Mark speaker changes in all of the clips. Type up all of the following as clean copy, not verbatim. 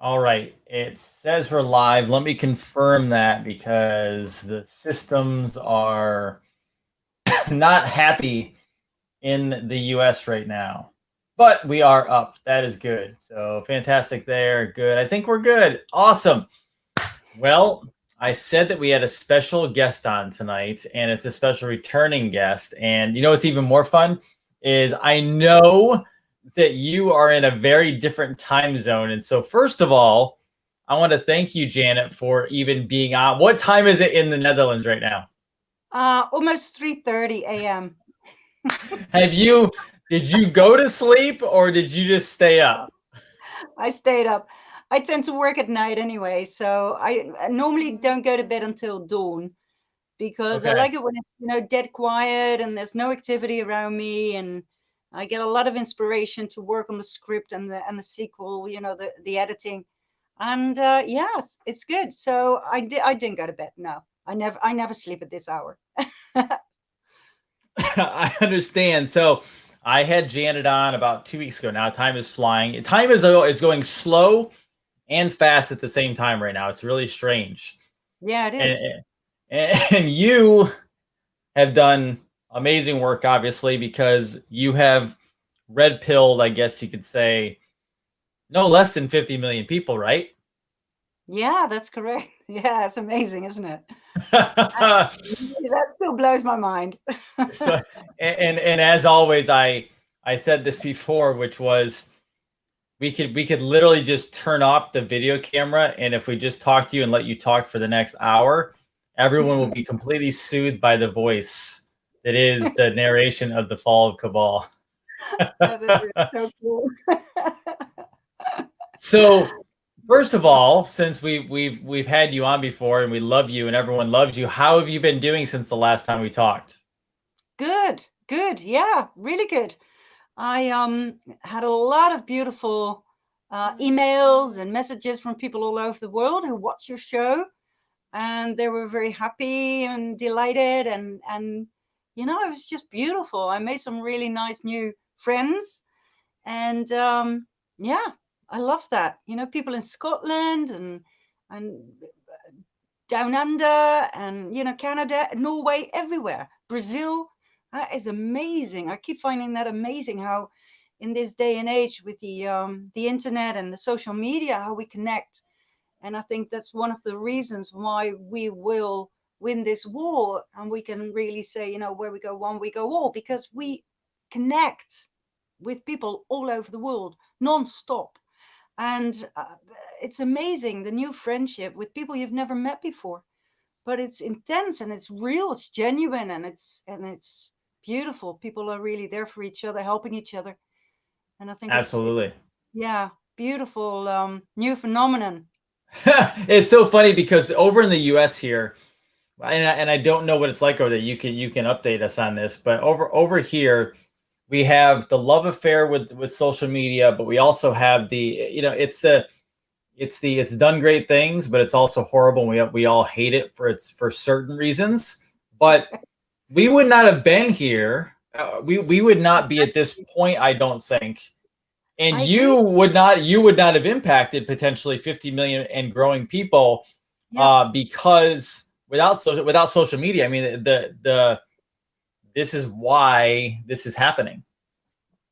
Speaker 1: All right. It says we're live. Let me confirm that because the systems are not happy in the US right now. But we are up. That is good. So fantastic there. Good. I think we're good. Awesome. Well, I said that we had a special guest on tonight, and it's a special returning guest. And you know what's even more fun is I know that you are in a very different time zone. And so, first of all, I want to thank you, Janet, for even being on. What time is it in the Netherlands right now?
Speaker 2: Almost 3:30 a.m.
Speaker 1: Have you did you go to sleep or did you just stay up?
Speaker 2: I stayed up. I tend to work at night anyway, so I normally don't go to bed until dawn because I
Speaker 1: Okay.
Speaker 2: like it when it's dead quiet and there's no activity around me, and I get a lot of inspiration to work on the script and the sequel, the editing, and yes, it's good. So I didn't go to bed. No, I never sleep at this hour.
Speaker 1: I understand. So I had Janet on about 2 weeks ago. Now time is flying. Time is going slow and fast at the same time right now. It's really strange.
Speaker 2: Yeah, it
Speaker 1: And
Speaker 2: is.
Speaker 1: and you have done amazing work, obviously, because you have red pilled, I guess you could say, no less than 50 million people, right?
Speaker 2: Yeah, that's correct. Yeah, it's amazing, isn't it? That still blows my mind.
Speaker 1: So, and as always, I said this before, which was we could literally just turn off the video camera, and if we just talk to you and let you talk for the next hour, everyone will be completely soothed by the voice that is the narration of the fall of Cabal.
Speaker 2: That is so cool.
Speaker 1: So, first of all, since we've had you on before and we love you and everyone loves you, how have you been doing since the last time we talked?
Speaker 2: Good, good. Yeah, really good. I had a lot of beautiful emails and messages from people all over the world who watch your show, and they were very happy and delighted, and it was just beautiful. I made some really nice new friends, and yeah, I love that. People in Scotland and down under, and Canada, Norway, everywhere, Brazil. That is amazing. I keep finding that amazing how in this day and age with the internet and the social media, how we connect. And I think that's one of the reasons why we will win this war, and we can really say, where we go one, we go all, because we connect with people all over the world non-stop. And it's amazing, the new friendship with people you've never met before, but it's intense and it's real, it's genuine, and it's beautiful. People are really there for each other, helping each other. And I think it's
Speaker 1: Absolutely.
Speaker 2: yeah, beautiful new phenomenon.
Speaker 1: It's so funny because over in the US here, and I don't know what it's like over there. You can update us on this, but over here we have the love affair with social media, but we also have the it's done great things, but it's also horrible. And we all hate it for certain reasons. But we would not have been here. We would not be at this point, I don't think. And
Speaker 2: I agree.
Speaker 1: you would not have impacted potentially 50 million and growing people
Speaker 2: Yeah,
Speaker 1: because without social media, I mean the this is why this is happening.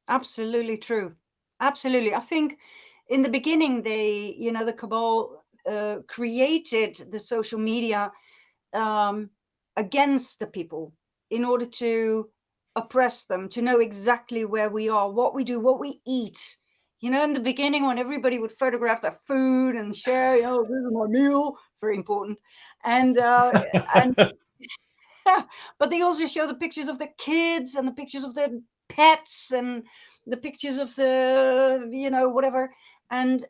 Speaker 2: absolutely true. Absolutely. I think in the beginning, the Cabal created the social media um, against the people in order to oppress them, to know exactly where we are, what we do, what we eat. In the beginning, when everybody would photograph their food and share, this is my meal, very important, and but they also show the pictures of their kids and the pictures of their pets and the pictures of the whatever, and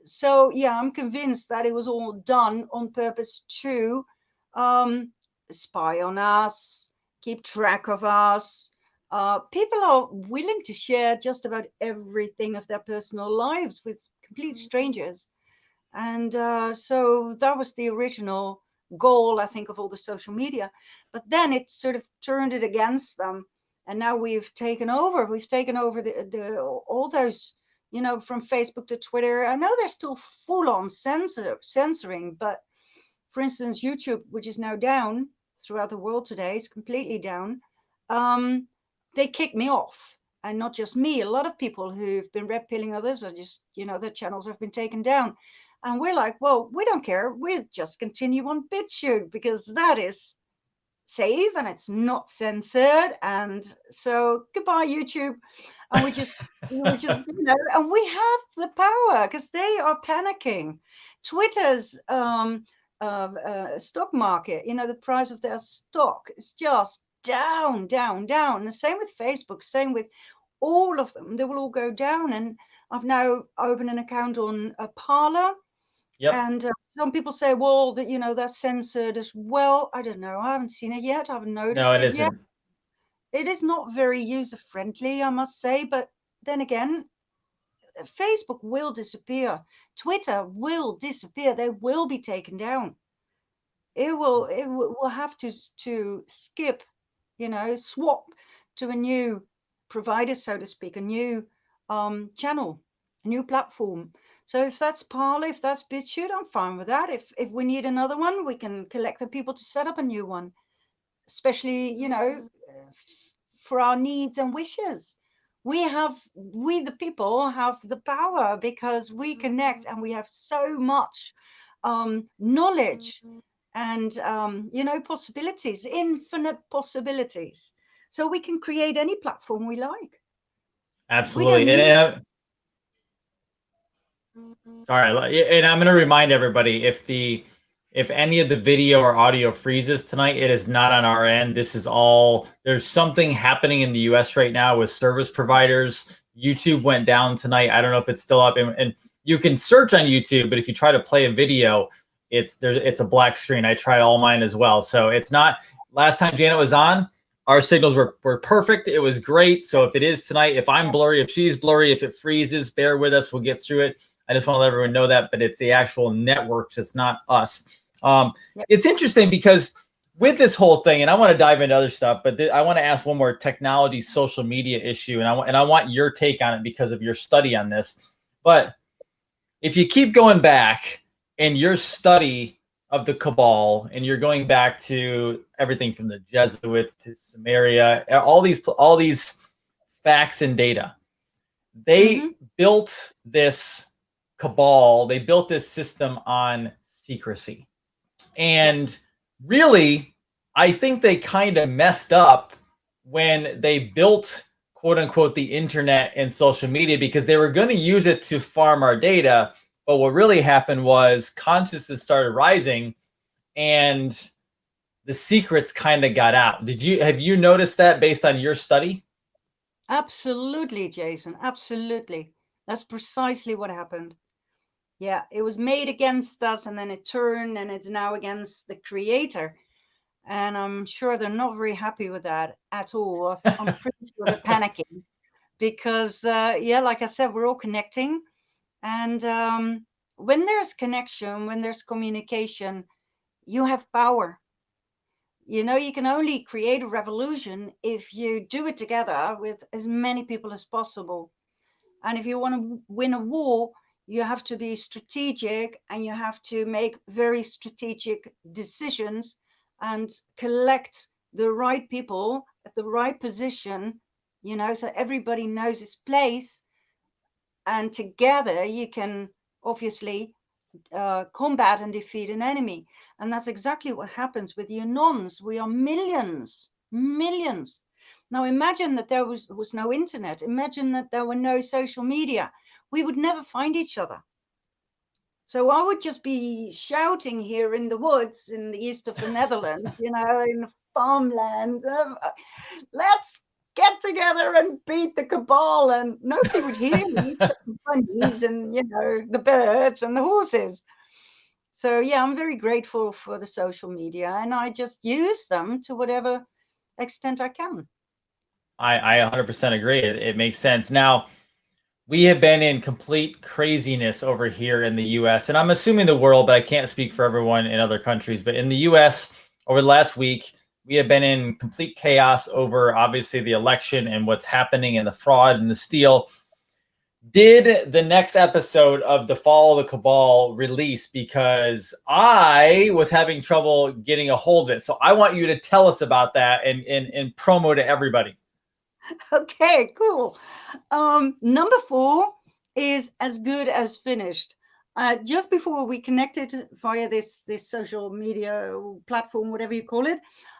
Speaker 2: so yeah, I'm convinced that it was all done on purpose to um, spy on us, keep track of us. People are willing to share just about everything of their personal lives with complete strangers, and so that was the original goal, I think, of all the social media. But then it sort of turned it against them, and now we've taken over. We've taken over the all those you know, from Facebook to Twitter. I know they're still full on censoring, but for instance, YouTube, which is now down throughout the world today, is completely down. They kicked me off, and not just me. A lot of people who've been red pilling others are just, you know, their channels have been taken down. And we're like, well, we don't care. We'll just continue on BitChute because that is safe and it's not censored. And so goodbye, YouTube. And we just, you know, and we have the power because they are panicking. Twitter's stock market, you know, the price of their stock is just down, down, down. The same with Facebook, same with all of them. They will all go down. And I've now opened an account on Parler.
Speaker 1: Yep.
Speaker 2: And some people say, well, that, you know, that's censored as well. I don't know. I haven't seen it yet. I haven't noticed
Speaker 1: No, it
Speaker 2: it yet.
Speaker 1: isn't.
Speaker 2: It is not very user friendly, I must say. But then again, Facebook will disappear. Twitter will disappear. They will be taken down. We'll have to skip, you know, swap to a new provider, so to speak, a new channel, a new platform. So if that's Parler, if that's BitChute, I'm fine with that. If we need another one, we can collect the people to set up a new one, especially, you know, for our needs and wishes. We the people have the power because we connect and we have so much knowledge and, you know, possibilities, infinite possibilities. So we can create any platform we like.
Speaker 1: Absolutely.
Speaker 2: We don't need
Speaker 1: Sorry, and I'm going to remind everybody, if any of the video or audio freezes tonight, it is not on our end. This is all, there's something happening in the US right now with service providers. YouTube went down tonight. I don't know if it's still up, and you can search on YouTube, but if you try to play a video, it's a black screen. I tried all mine as well. So it's not, last time Janet was on, our signals were perfect. It was great. So if it is tonight, if I'm blurry, if she's blurry, if it freezes, bear with us. We'll get through it. I just want to let everyone know that, but it's the actual networks. It's not us. It's interesting because with this whole thing, and I want to dive into other stuff, but I want to ask one more technology, social media issue, and I want your take on it because of your study on this. But if you keep going back in your study of the Cabal, and you're going back to everything from the Jesuits to Samaria, all these facts and data, they built this Cabal, they built this system on secrecy. And really, I think they kind of messed up when they built, quote unquote, the internet and social media, because they were going to use it to farm our data. But what really happened was consciousness started rising and the secrets kind of got out. Have you noticed that based on your study?
Speaker 2: Absolutely, Jason. Absolutely. That's precisely what happened. Yeah, it was made against us and then it turned and it's now against the creator. And I'm sure they're not very happy with that at all. I'm pretty sure they're panicking because, yeah, like I said, we're all connecting. And when there's connection, when there's communication, you have power. You know, you can only create a revolution if you do it together with as many people as possible. And if you want to win a war, you have to be strategic and you have to make very strategic decisions and collect the right people at the right position, you know, so everybody knows its place. And together you can obviously combat and defeat an enemy. And that's exactly what happens with the Anons. We are millions. Now imagine that there was no internet. Imagine that there were no social media. We would never find each other. So I would just be shouting here in the woods in the east of the Netherlands, you know, in farmland, let's get together and beat the Cabal, and nobody would hear me except the bunnies and, you know, the birds and the horses. So yeah, I'm very grateful for the social media, and I just use them to whatever extent I can.
Speaker 1: I 100% agree. It makes sense. Now, we have been in complete craziness over here in the US, and I'm assuming the world, but I can't speak for everyone in other countries. But in the US, over the last week, we have been in complete chaos over, obviously, the election and what's happening and the fraud and the steal. did the next episode of The Fall of the Cabal release? Because I was having trouble getting a hold of it. So I want you to tell us about that and promo to everybody.
Speaker 2: Okay, cool. Number 4 is as good as finished. Just before we connected via this social media platform, whatever you call it,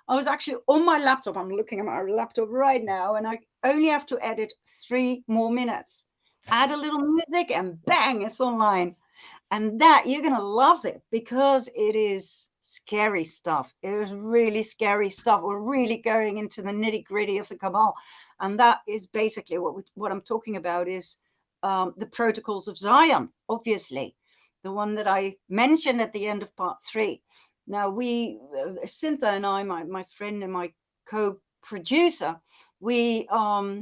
Speaker 2: I was actually on my laptop. I'm looking at my laptop right now, and I only have to edit 3 more minutes. Add a little music, and bang, it's online. And that you're gonna love it because it is scary stuff. It is really scary stuff. We're really going into the nitty-gritty of the Cabal, and that is basically what I'm talking about is the protocols of Zion, obviously, the one that I mentioned at the end of part 3. Now we, Cynthia and I, my friend and my co-producer, we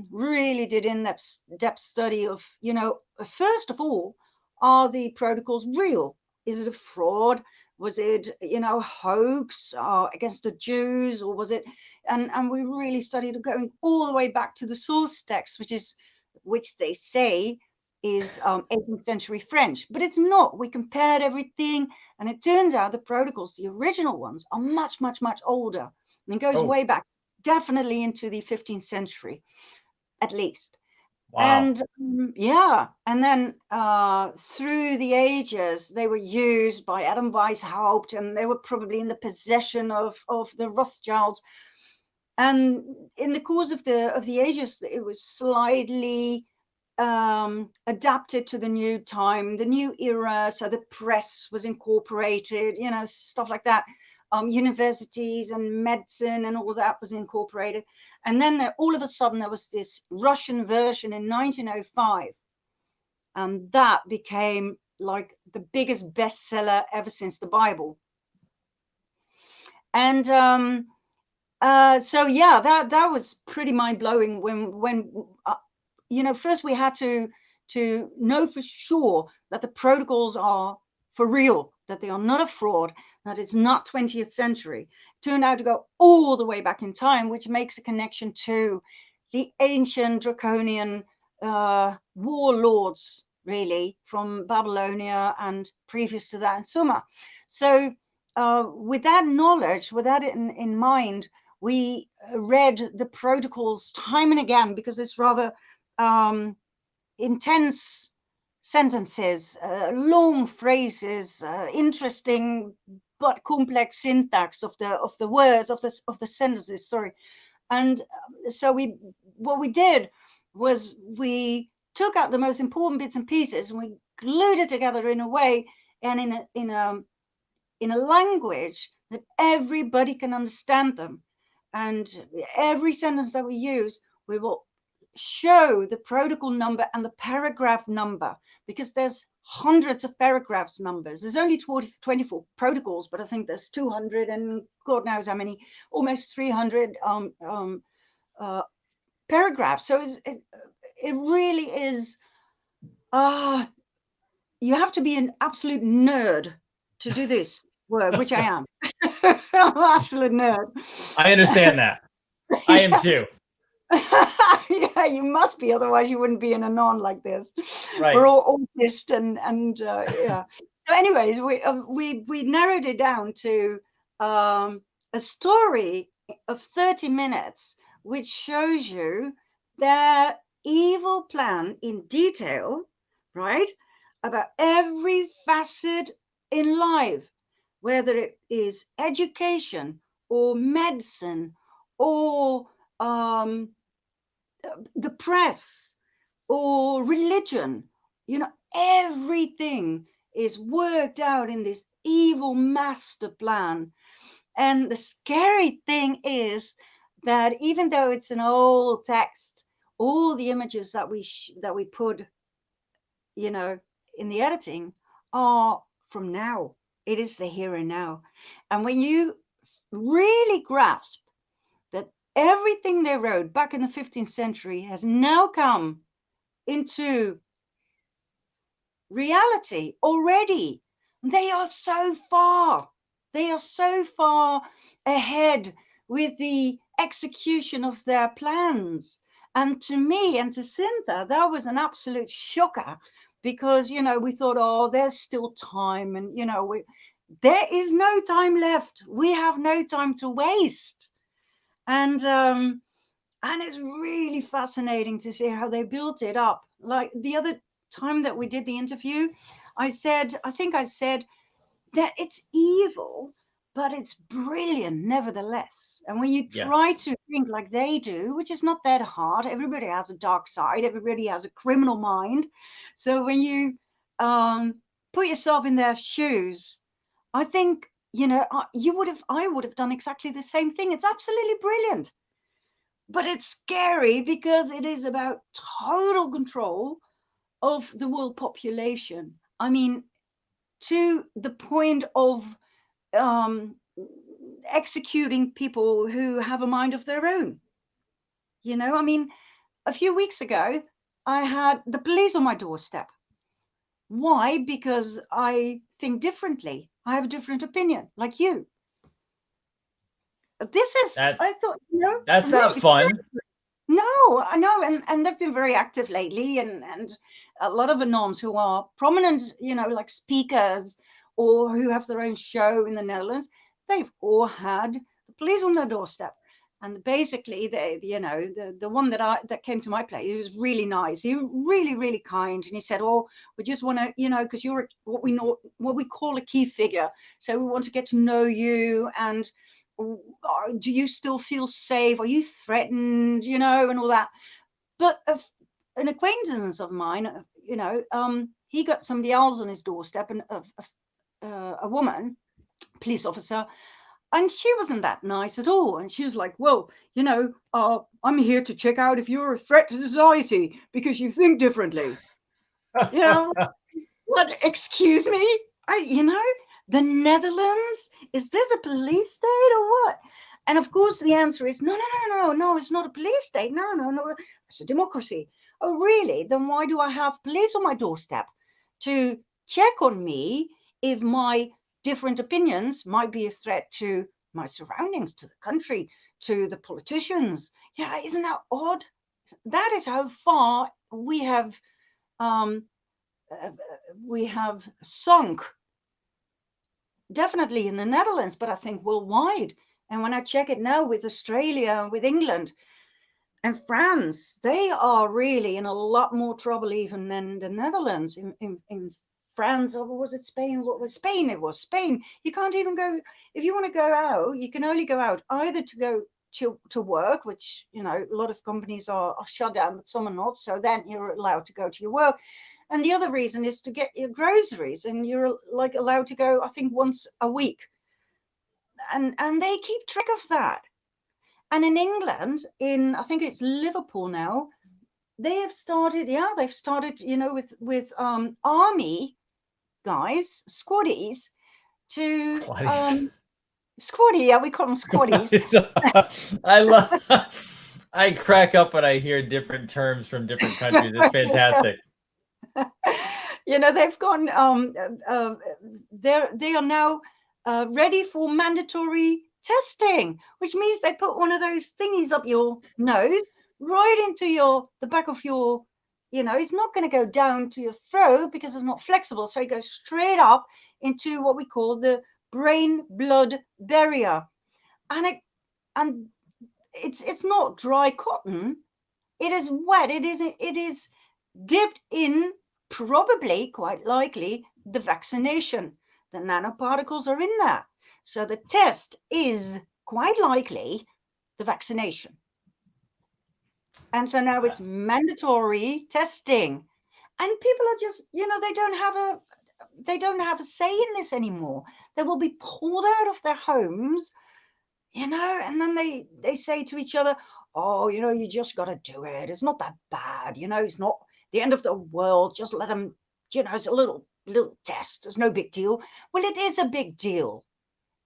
Speaker 2: really did in-depth study of, first of all, are the protocols real? Is it a fraud? Was it, a hoax against the Jews, or was it? And we really studied going all the way back to the source text, which they say is 18th century French, but it's not. We compared everything, and it turns out the protocols, the original ones, are much, much, much older, and it goes way back, definitely into the 15th century, at least.
Speaker 1: Wow.
Speaker 2: And and then through the ages, they were used by Adam Weishaupt, and they were probably in the possession of the Rothschilds. And in the course of the ages, it was slightly adapted to the new time, the new era. So the press was incorporated, stuff like that. Universities and medicine and all that was incorporated. And then all of a sudden there was this Russian version in 1905. And that became like the biggest bestseller ever since the Bible. And so yeah, that was pretty mind-blowing when first we had to know for sure that the protocols are for real, that they are not a fraud, that it's not 20th century. It turned out to go all the way back in time, which makes a connection to the ancient draconian warlords, really, from Babylonia and previous to that in Sumer. So with that knowledge, with that in mind, we read the protocols time and again, because it's rather intense sentences, long phrases, interesting but complex syntax of the words of the sentences. Sorry, and so what we did was we took out the most important bits and pieces and we glued it together in a way and in a language that everybody can understand them. And every sentence that we use, we will show the protocol number and the paragraph number, because there's hundreds of paragraphs numbers. There's only 24 protocols, but I think there's 200 and God knows how many, almost 300 paragraphs. So it really is, you have to be an absolute nerd to do this work, which I am. I'm an absolute nerd.
Speaker 1: I understand that. I am too.
Speaker 2: Yeah, you must be, otherwise you wouldn't be in a non like this.
Speaker 1: Right.
Speaker 2: We're all autist and yeah. So anyways, we narrowed it down to a story of 30 minutes, which shows you their evil plan in detail, right? About every facet in life, whether it is education or medicine or the press or religion. Everything is worked out in this evil master plan. And the scary thing is that even though it's an old text, all the images that we put, in the editing are from now. It is the here and now. And when you really grasp that everything they wrote back in the 15th century has now come into reality already, they are so far ahead with the execution of their plans. And to me and to Cynthia, that was an absolute shocker, because, we thought, oh, there's still time. And, there is no time left. We have no time to waste. And it's really fascinating to see how they built it up. Like the other time that we did the interview, I think I said that it's evil, but it's brilliant nevertheless. And when you try to think like they do, which is not that hard, everybody has a dark side, everybody has a criminal mind. So when you put yourself in their shoes, I think, I would have done exactly the same thing. It's absolutely brilliant. But it's scary because it is about total control of the world population. I mean, to the point of executing people who have a mind of their own. I mean, a few weeks ago, I had the police on my doorstep. Why? Because I think differently. I have a different opinion, like you. I thought,
Speaker 1: that's
Speaker 2: really
Speaker 1: not fun.
Speaker 2: No, I know, and they've been very active lately, and a lot of Anons who are prominent, like speakers or who have their own show in the Netherlands, they've all had the police on their doorstep. And basically, the one that came to my place, he was really nice. He was really, really kind, and he said, "Oh, we just want to, because you're what we call a key figure, so we want to get to know you, and do you still feel safe? Are you threatened? And all that." But an acquaintance of mine, he got somebody else on his doorstep, and a woman, police officer, and she wasn't that nice at all. And she was like, "Well, I'm here to check out if you're a threat to society because you think differently." What? Excuse me? The Netherlands, is this a police state or what? And of course the answer is no, it's not a police state. No, it's a democracy. Oh, really? Then why do I have police on my doorstep to check on me if my different opinions might be a threat to my surroundings, to the country, to the politicians? Yeah, isn't that odd? That is how far we have sunk, definitely in the Netherlands, but I think worldwide. And when I check it now with Australia, with England and France, they are really in a lot more trouble even than the Netherlands. In France, or was it Spain? What was Spain? It was Spain. You can't even go, if you want to go out, you can only go out either to go to work, which, a lot of companies are shut down, but some are not. So then you're allowed to go to your work. And the other reason is to get your groceries, and you're like allowed to go, I think, once a week. And they keep track of that. And in England, I think it's Liverpool now, they've started, with army guys, squaddies, to squaddy, yeah, we call them squaddies.
Speaker 1: I crack up when I hear different terms from different countries. It's fantastic.
Speaker 2: They've gone, they are now ready for mandatory testing, which means they put one of those thingies up your nose, right into the back of your, it's not going to go down to your throat because it's not flexible. So it goes straight up into what we call the brain-blood barrier. And it's not dry cotton. It is wet. It is dipped in, probably, quite likely, the vaccination. The nanoparticles are in there. So the test is quite likely the vaccination. And so now it's mandatory testing. And people are just, they don't have a say in this anymore. They will be pulled out of their homes, and then they say to each other, "Oh, you just got to do it. It's not that bad. It's not the end of the world. Just let them, it's a little test. It's no big deal." Well, it is a big deal.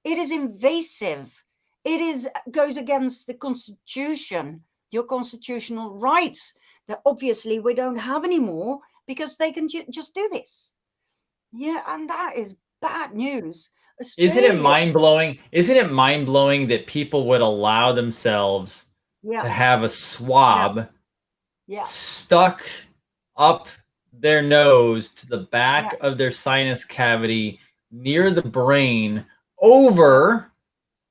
Speaker 2: It is invasive. It goes against the Constitution, your constitutional rights that obviously we don't have anymore because they can just do this. Yeah, and that is bad news.
Speaker 1: Isn't it mind-blowing? Isn't it mind-blowing that people would allow themselves to have a swab stuck up their nose to the back of their sinus cavity near the brain over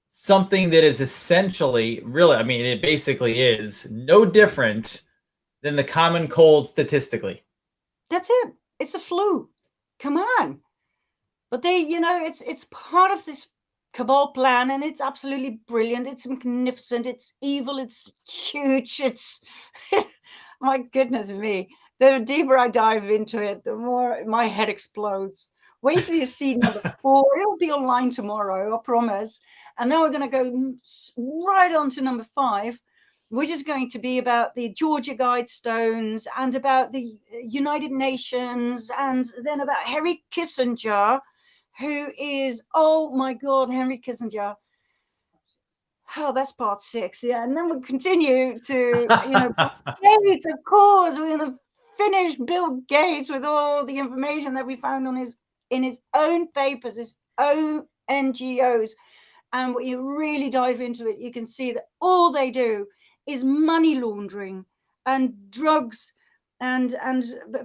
Speaker 1: something that is essentially, really, I mean, it basically is no different than the common cold statistically.
Speaker 2: That's it. It's a flu. Come on. But they, it's part of this Cabal plan, and it's absolutely brilliant. It's magnificent. It's evil. It's huge. It's my goodness me. The deeper I dive into it, the more my head explodes. Wait till you see number 4. It'll be online tomorrow, I promise. And then we're going to go right on to number 5, which is going to be about the Georgia Guidestones and about the United Nations, and then about Henry Kissinger, who is, oh my God, Henry Kissinger. Oh, that's part 6. Yeah. And then we'll continue to, Gates, of course. We're going to finish Bill Gates with all the information that we found in his own papers, his own NGOs. And when you really dive into it, you can see that all they do is money laundering and drugs and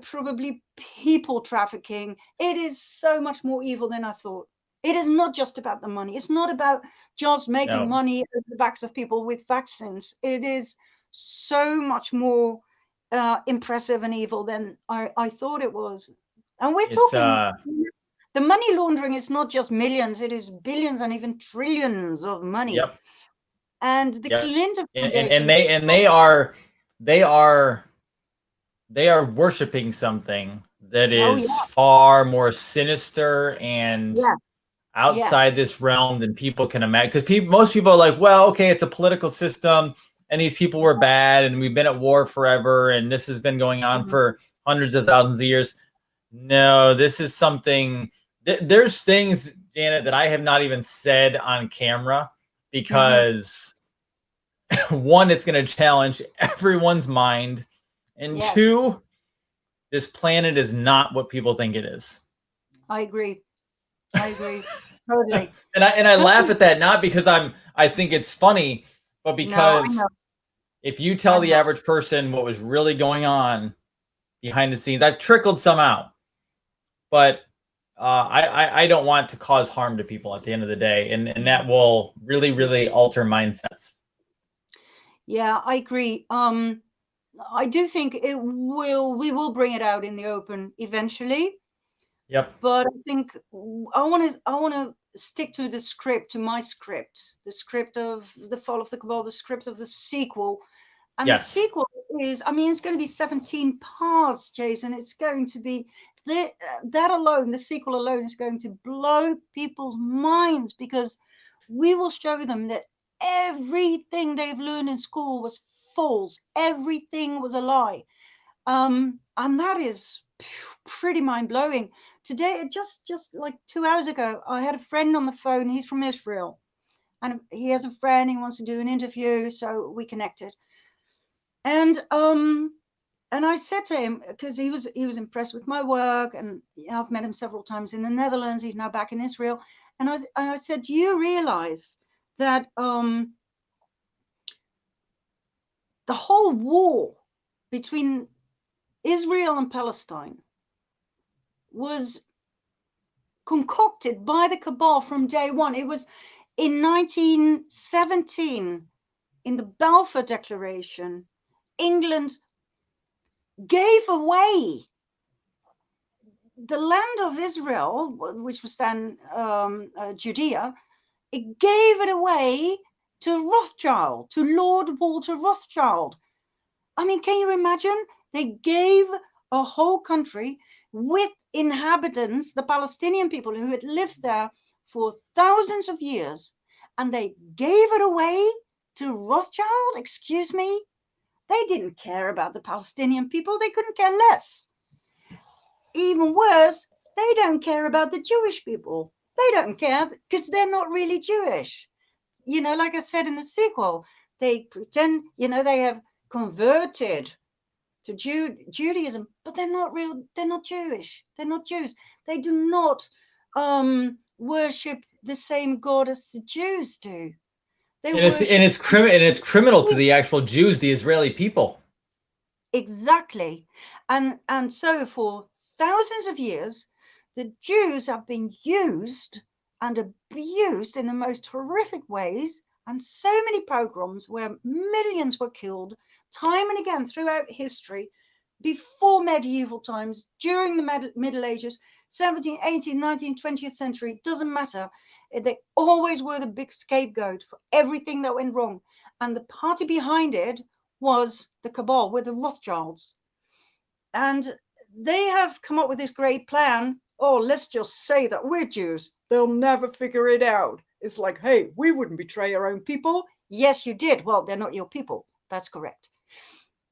Speaker 2: probably people trafficking. It is so much more evil than I thought. It is not just about the money. It's not about just making money at the backs of people with vaccines. It is so much more impressive and evil than I thought it was. And we're talking, the money laundering is not just millions, it is billions and even trillions of money.
Speaker 1: Yep.
Speaker 2: And the Clinton Foundation,
Speaker 1: and they are worshiping something that is far more sinister and outside this realm than people can imagine. Because most people are like, well, okay, it's a political system, and these people were bad, and we've been at war forever, and this has been going on for hundreds of thousands of years. No, this is something. There's things, Janet, that I have not even said on camera because one, it's going to challenge everyone's mind, and two, this planet is not what people think it is.
Speaker 2: I agree. Totally.
Speaker 1: And I laugh at that, not because I think it's funny, but because if you tell the average person what was really going on behind the scenes, I've trickled some out, but I don't want to cause harm to people at the end of the day, and that will really, really alter mindsets.
Speaker 2: Yeah, I agree. I do think we will bring it out in the open eventually.
Speaker 1: Yep.
Speaker 2: But I think I want to stick to the script, to my script, the script of the Fall of the Cabal, the script of the sequel. And the sequel is, I mean, it's going to be 17 parts, Jason. It's going to be that alone, the sequel alone is going to blow people's minds, because we will show them that everything they've learned in school was false. Everything was a lie. And that is pretty mind-blowing. Today, just like 2 hours ago, I had a friend on the phone. He's from Israel, and he has a friend. He wants to do an interview, so we connected. And I said to him, because he was impressed with my work, and I've met him several times in the Netherlands. He's now back in Israel, and I said, do you realize that the whole war between Israel and Palestine was concocted by the Cabal from day one? It was in 1917, in the Balfour Declaration, England gave away the land of Israel, which was then Judea. It gave it away to Rothschild, to Lord Walter Rothschild. I mean, can you imagine? They gave a whole country with inhabitants, the Palestinian people who had lived there for thousands of years, and they gave it away to Rothschild? Excuse me? They didn't care about the Palestinian people. They couldn't care less. Even worse, they don't care about the Jewish people. They don't care because they're not really Jewish. You know, like I said in the sequel, they pretend, they have converted to Judaism, but they're not real. They're not Jewish. They're not Jews. They do not worship the same God as the Jews do.
Speaker 1: It's criminal to the actual Jews, the Israeli people.
Speaker 2: Exactly. And so for thousands of years, the Jews have been used and abused in the most horrific ways, and so many pogroms where millions were killed time and again throughout history, before medieval times, during the Middle Ages, 17th, 18th, 19th, 20th century, doesn't matter. They always were the big scapegoat for everything that went wrong. And the party behind it was the Cabal, with the Rothschilds. And they have come up with this great plan. Oh, let's just say that we're Jews. They'll never figure it out. It's like, hey, we wouldn't betray our own people. Yes, you did. Well, they're not your people. That's correct.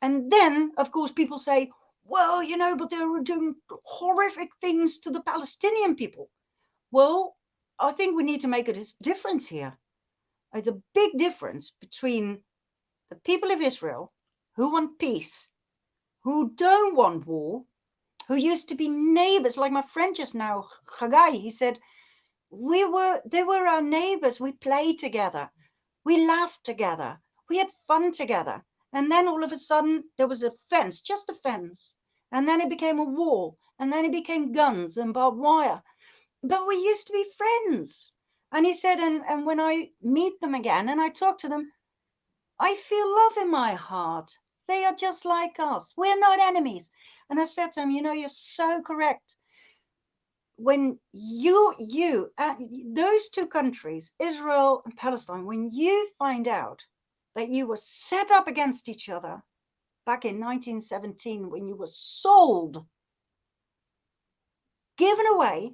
Speaker 2: And then, of course, people say, well, but they were doing horrific things to the Palestinian people. Well, I think we need to make a difference here. There's a big difference between the people of Israel who want peace, who don't want war, who used to be neighbors, like my friend just now, Chagai. He said, they were our neighbors. We played together. We laughed together. We had fun together. And then all of a sudden there was a fence, just a fence. And then it became a wall. And then it became guns and barbed wire. But we used to be friends. And he said, and when I meet them again and I talk to them, I feel love in my heart. They are just like us. We're not enemies. And I said to him, you're so correct. When those two countries, Israel and Palestine, when you find out that you were set up against each other back in 1917, when you were sold, given away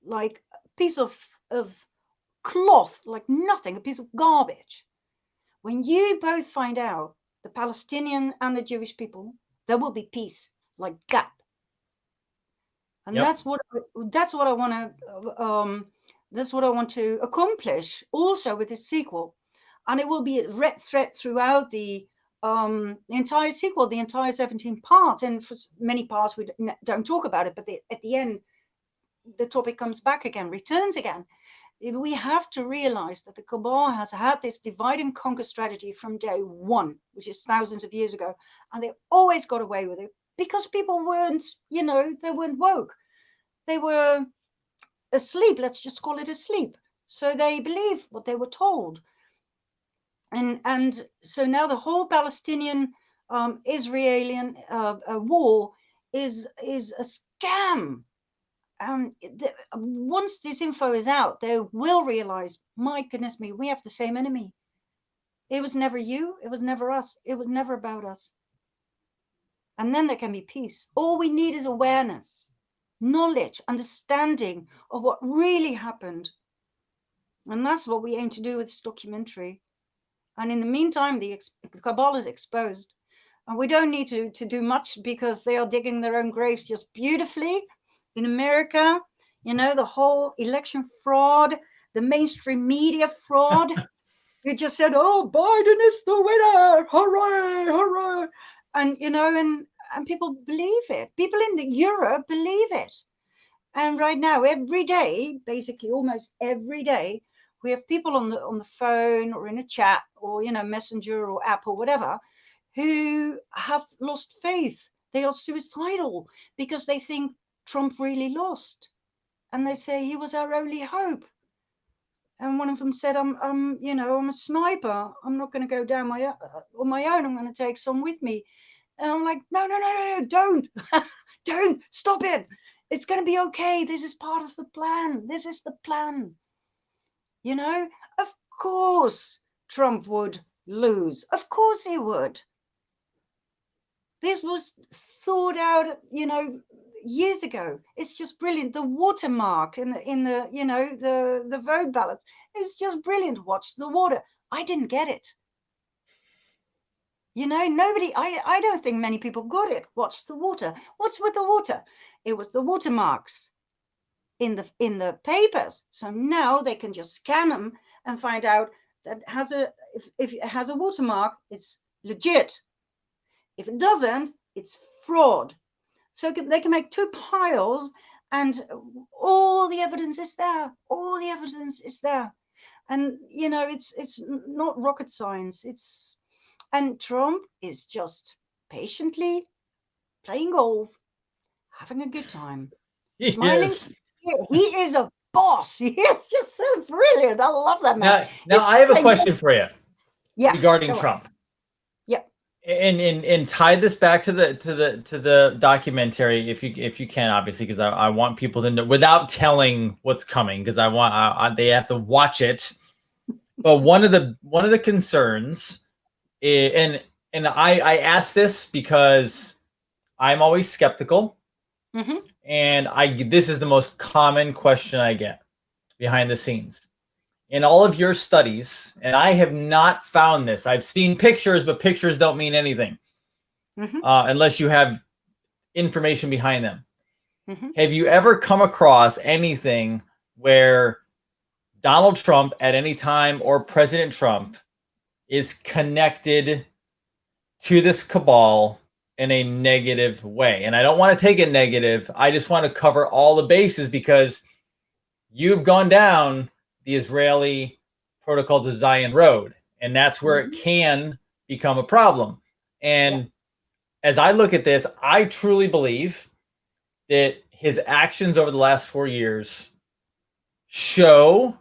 Speaker 2: like a piece of cloth, like nothing, a piece of garbage, when you both find out, the Palestinian and the Jewish people, there will be peace like that. And
Speaker 1: Yep.
Speaker 2: that's what I want to accomplish also with this sequel. And it will be a red thread throughout the entire sequel, the entire 17 parts. And for many parts we don't talk about it, but at the end the topic comes back again, returns again. We have to realize that the Cabal has had this divide and conquer strategy from day one, which is thousands of years ago, and they always got away with it because people weren't, they weren't woke. They were asleep. Let's just call it asleep. So they believed what they were told. And so now the whole Palestinian Israeli war is a scam. Once this info is out, they will realize, my goodness me, we have the same enemy. It was never you. It was never us. It was never about us. And then there can be peace. All we need is awareness, knowledge, understanding of what really happened. And that's what we aim to do with this documentary. And in the meantime, the Cabal is exposed. And we don't need to do much because they are digging their own graves just beautifully. In America, the whole election fraud, the mainstream media fraud. We just said, oh, Biden is the winner. Hooray, hooray. And, and people believe it. People in Europe believe it. And right now, every day, basically almost every day, we have people on the phone or in a chat or, Messenger or app or whatever, who have lost faith. They are suicidal because they think Trump really lost. And they say he was our only hope. And one of them said, I'm a sniper. I'm not going to go down on my own. I'm going to take some with me. And I'm like, no, don't, don't, stop it. It's going to be okay. This is part of the plan. This is the plan. Of course Trump would lose. Of course he would. This was thought out, years ago. It's just brilliant. The watermark in the vote ballot is just brilliant. Watch the water. I didn't get it. Nobody, I don't think many people got it. Watch the water. What's with the water? It was the watermarks in the papers. So now they can just scan them and find out that if it has a watermark, it's legit. If it doesn't, it's fraud. So they can make two piles and all the evidence is there. All the evidence is there. And, it's not rocket science. And Trump is just patiently playing golf, having a good time,
Speaker 1: He
Speaker 2: smiling.
Speaker 1: is.
Speaker 2: He is a boss. He is just so brilliant. I love that man.
Speaker 1: Now
Speaker 2: He's
Speaker 1: I have a
Speaker 2: playing
Speaker 1: question
Speaker 2: golf.
Speaker 1: for you
Speaker 2: Yeah,
Speaker 1: regarding
Speaker 2: go on.
Speaker 1: Trump.
Speaker 2: Yeah.
Speaker 1: And tie this back to the documentary if you can, obviously, because I want people to know without telling what's coming, because they have to watch it. But one of the concerns and I ask this because I'm always skeptical, and this is the most common question I get behind the scenes. In all of your studies, and I have not found this. I've seen pictures, but pictures don't mean anything unless you have information behind them. Have you ever come across anything where Donald Trump at any time or President Trump is connected to this cabal in a negative way? And I don't want to take it negative. I just want to cover all the bases because you've gone down the Israeli Protocols of Zion road, and that's where it can become a problem. And as I look at this, I truly believe that his actions over the last 4 years show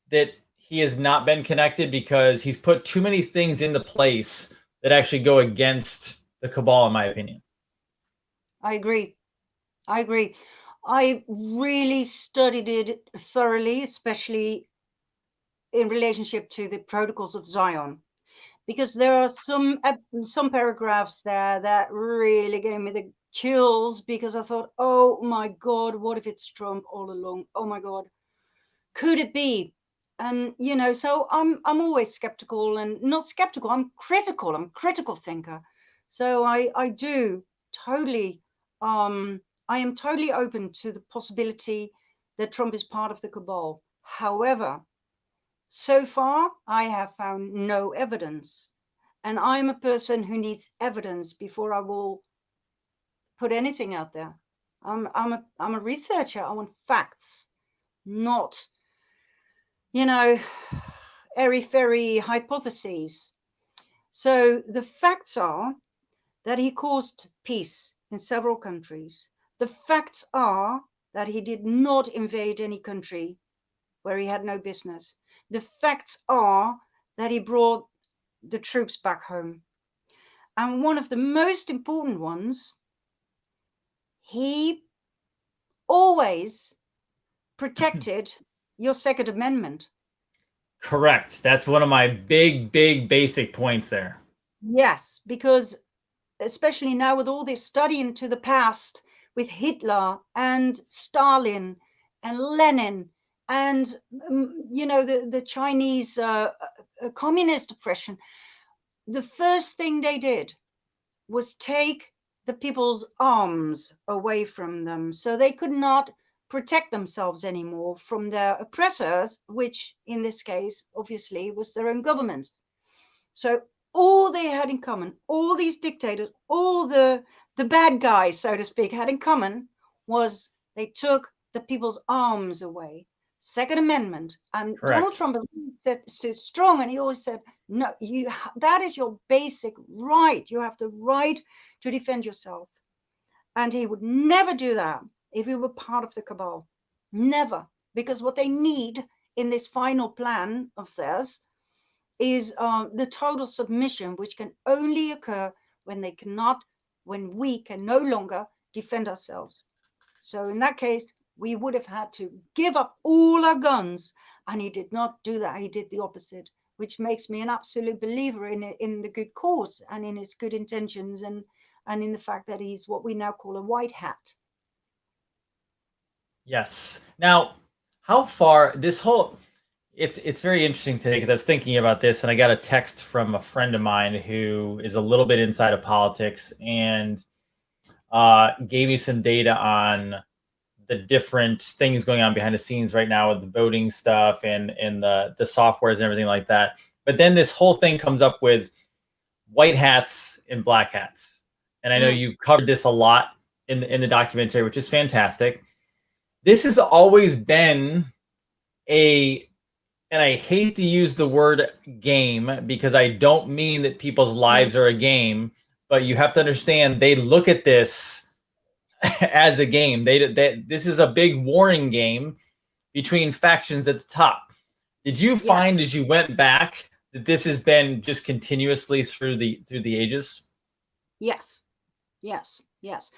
Speaker 1: that he has not been connected because he's put too many things into place that actually go against the cabal, in my opinion.
Speaker 2: I agree. I really studied it thoroughly, especially in relationship to the Protocols of Zion, because there are some paragraphs there that really gave me the chills, because I thought, oh my God, what if it's Trump all along? Oh my God, could it be? And so I'm always skeptical, and not skeptical, I'm critical. I'm a critical thinker. So I do totally I am totally open to the possibility that Trump is part of the cabal. However, so far I have found no evidence, and I'm a person who needs evidence before I will put anything out there. I'm a researcher. I want facts, not airy-fairy hypotheses. So the facts are that he caused peace in several countries. The facts are that he did not invade any country where he had no business. The facts are that he brought the troops back home. And one of the most important ones, he always protected your Second Amendment.
Speaker 1: Correct. That's one of my big basic points there.
Speaker 2: Yes, because especially now with all this study into the past with Hitler and Stalin and Lenin and the Chinese communist oppression, the first thing they did was take the people's arms away from them, so they could not protect themselves anymore from their oppressors, which in this case obviously was their own government. So all they had in common, all these dictators, all the bad guys, so to speak, had in common was they took the people's arms away. Second Amendment. And
Speaker 1: Correct.
Speaker 2: Donald Trump stood strong, and he always said, no, that is your basic right. You have the right to defend yourself. And he would never do that if he were part of the cabal. Never. Because what they need in this final plan of theirs is the total submission, which can only occur when we can no longer defend ourselves. So in that case, we would have had to give up all our guns, and he did not do that. He did the opposite, which makes me an absolute believer in the good cause and in his good intentions, and in the fact that he's what we now call a white hat.
Speaker 1: Yes. Now, how far this whole it's very interesting today, because I was thinking about this and I got a text from a friend of mine who is a little bit inside of politics, and gave me some data on the different things going on behind the scenes right now with the voting stuff and the softwares and everything like that. But then this whole thing comes up with white hats and black hats. And I know you've covered this a lot in the documentary, which is fantastic. This has always been and I hate to use the word game because I don't mean that people's lives are a game, but you have to understand they look at this as a game. This is a big warring game between factions at the top. Did you find as you went back that this has been just continuously through the ages?
Speaker 2: Yes, yes, yes.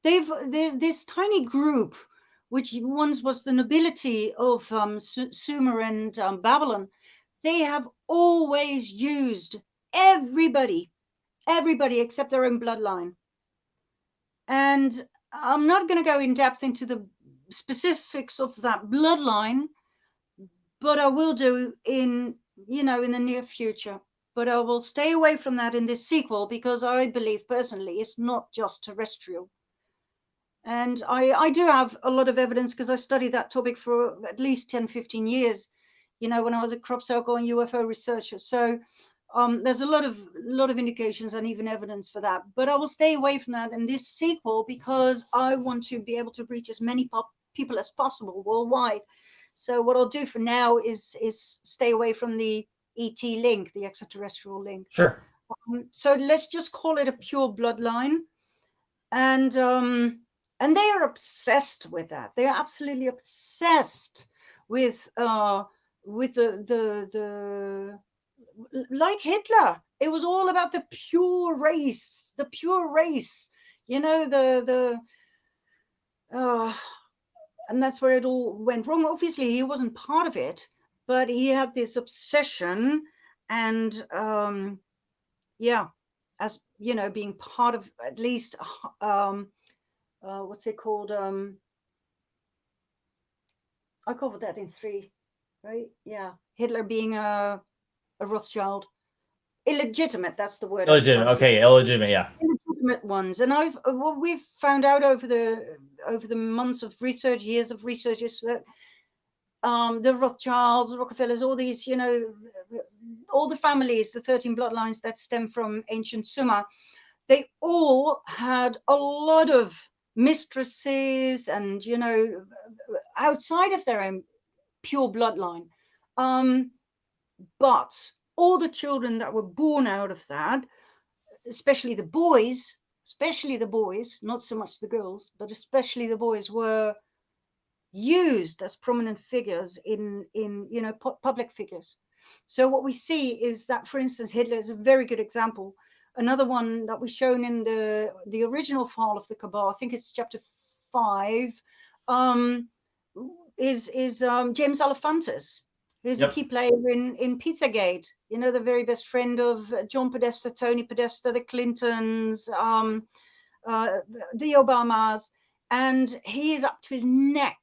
Speaker 2: This tiny group, which once was the nobility of Sumer and Babylon, they have always used everybody except their own bloodline. And I'm not going to go in depth into the specifics of that bloodline, but I will do in the near future. But I will stay away from that in this sequel, because I believe personally it's not just terrestrial. And I do have a lot of evidence, because I studied that topic for at least 10, 15 years, when I was a crop circle and UFO researcher. So there's a lot of indications and even evidence for that. But I will stay away from that in this sequel, because I want to be able to reach as many people as possible worldwide. So what I'll do for now is stay away from the ET link, the extraterrestrial link.
Speaker 1: Sure.
Speaker 2: So let's just call it a pure bloodline. And they are obsessed with that. They are absolutely obsessed with the like Hitler. It was all about the pure race, and that's where it all went wrong. Obviously, he wasn't part of it, but he had this obsession, and as being part of at least what's it called? I covered that in 3, right? Yeah, Hitler being a Rothschild, illegitimate. That's the word.
Speaker 1: Illegitimate. Okay, illegitimate. Yeah.
Speaker 2: Illegitimate ones, and we've found out over the months of research, years of research, is that the Rothschilds, the Rockefellers, all these, all the families, the 13 bloodlines that stem from ancient Sumer, they all had a lot of mistresses and, outside of their own pure bloodline. But all the children that were born out of that, especially the boys, not so much the girls, but especially the boys, were used as prominent figures in public figures. So what we see is that, for instance, Hitler is a very good example. Another one that was shown in the original file of the Cabal, I think it's chapter 5, is James Alefantis, who's a key player in Pizzagate. The very best friend of John Podesta, Tony Podesta, the Clintons, the Obamas, and he is up to his neck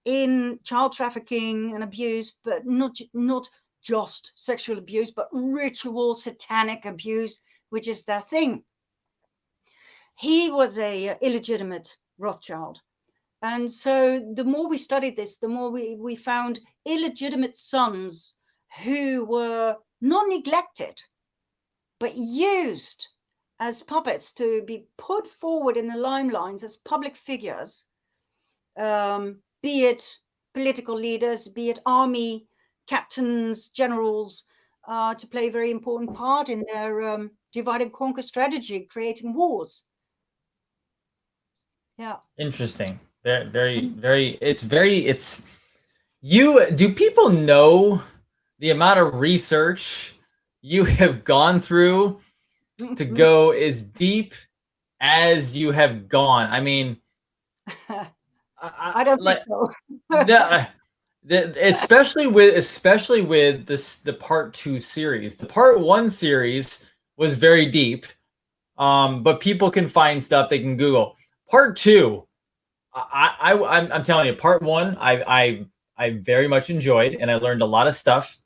Speaker 2: in child trafficking and abuse, but not just sexual abuse, but ritual satanic abuse, which is their thing. He was a illegitimate Rothschild. And so the more we studied this, the more we found illegitimate sons who were not neglected, but used as puppets to be put forward in the limelight as public figures, be it political leaders, be it army captains, generals, to play a very important part in their divide and conquer strategy, creating wars. Yeah.
Speaker 1: Interesting. Very, very. Do people know the amount of research you have gone through to go as deep as you have gone? I mean,
Speaker 2: I don't think so.
Speaker 1: Especially with the part 2 series. The part 1 series was very deep, but people can find stuff they can Google. Part 2, I'm telling you, part 1 I very much enjoyed, and I learned a lot of stuff.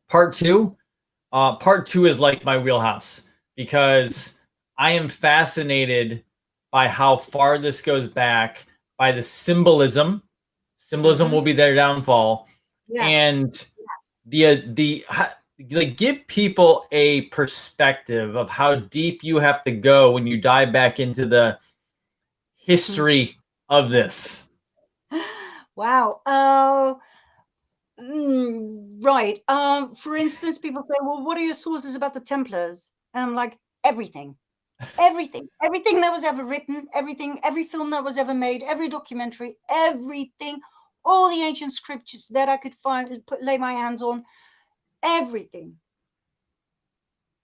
Speaker 1: Part 2 is like my wheelhouse, because I am fascinated by how far this goes back, by the symbolism. Symbolism will be their downfall, and the give people a perspective of how deep you have to go when you dive back into the history of this.
Speaker 2: Wow. Right. For instance, people say, well, what are your sources about the Templars? And I'm like, everything. everything that was ever written, every film that was ever made, every documentary, everything, all the ancient scriptures that I could find, lay my hands on, everything.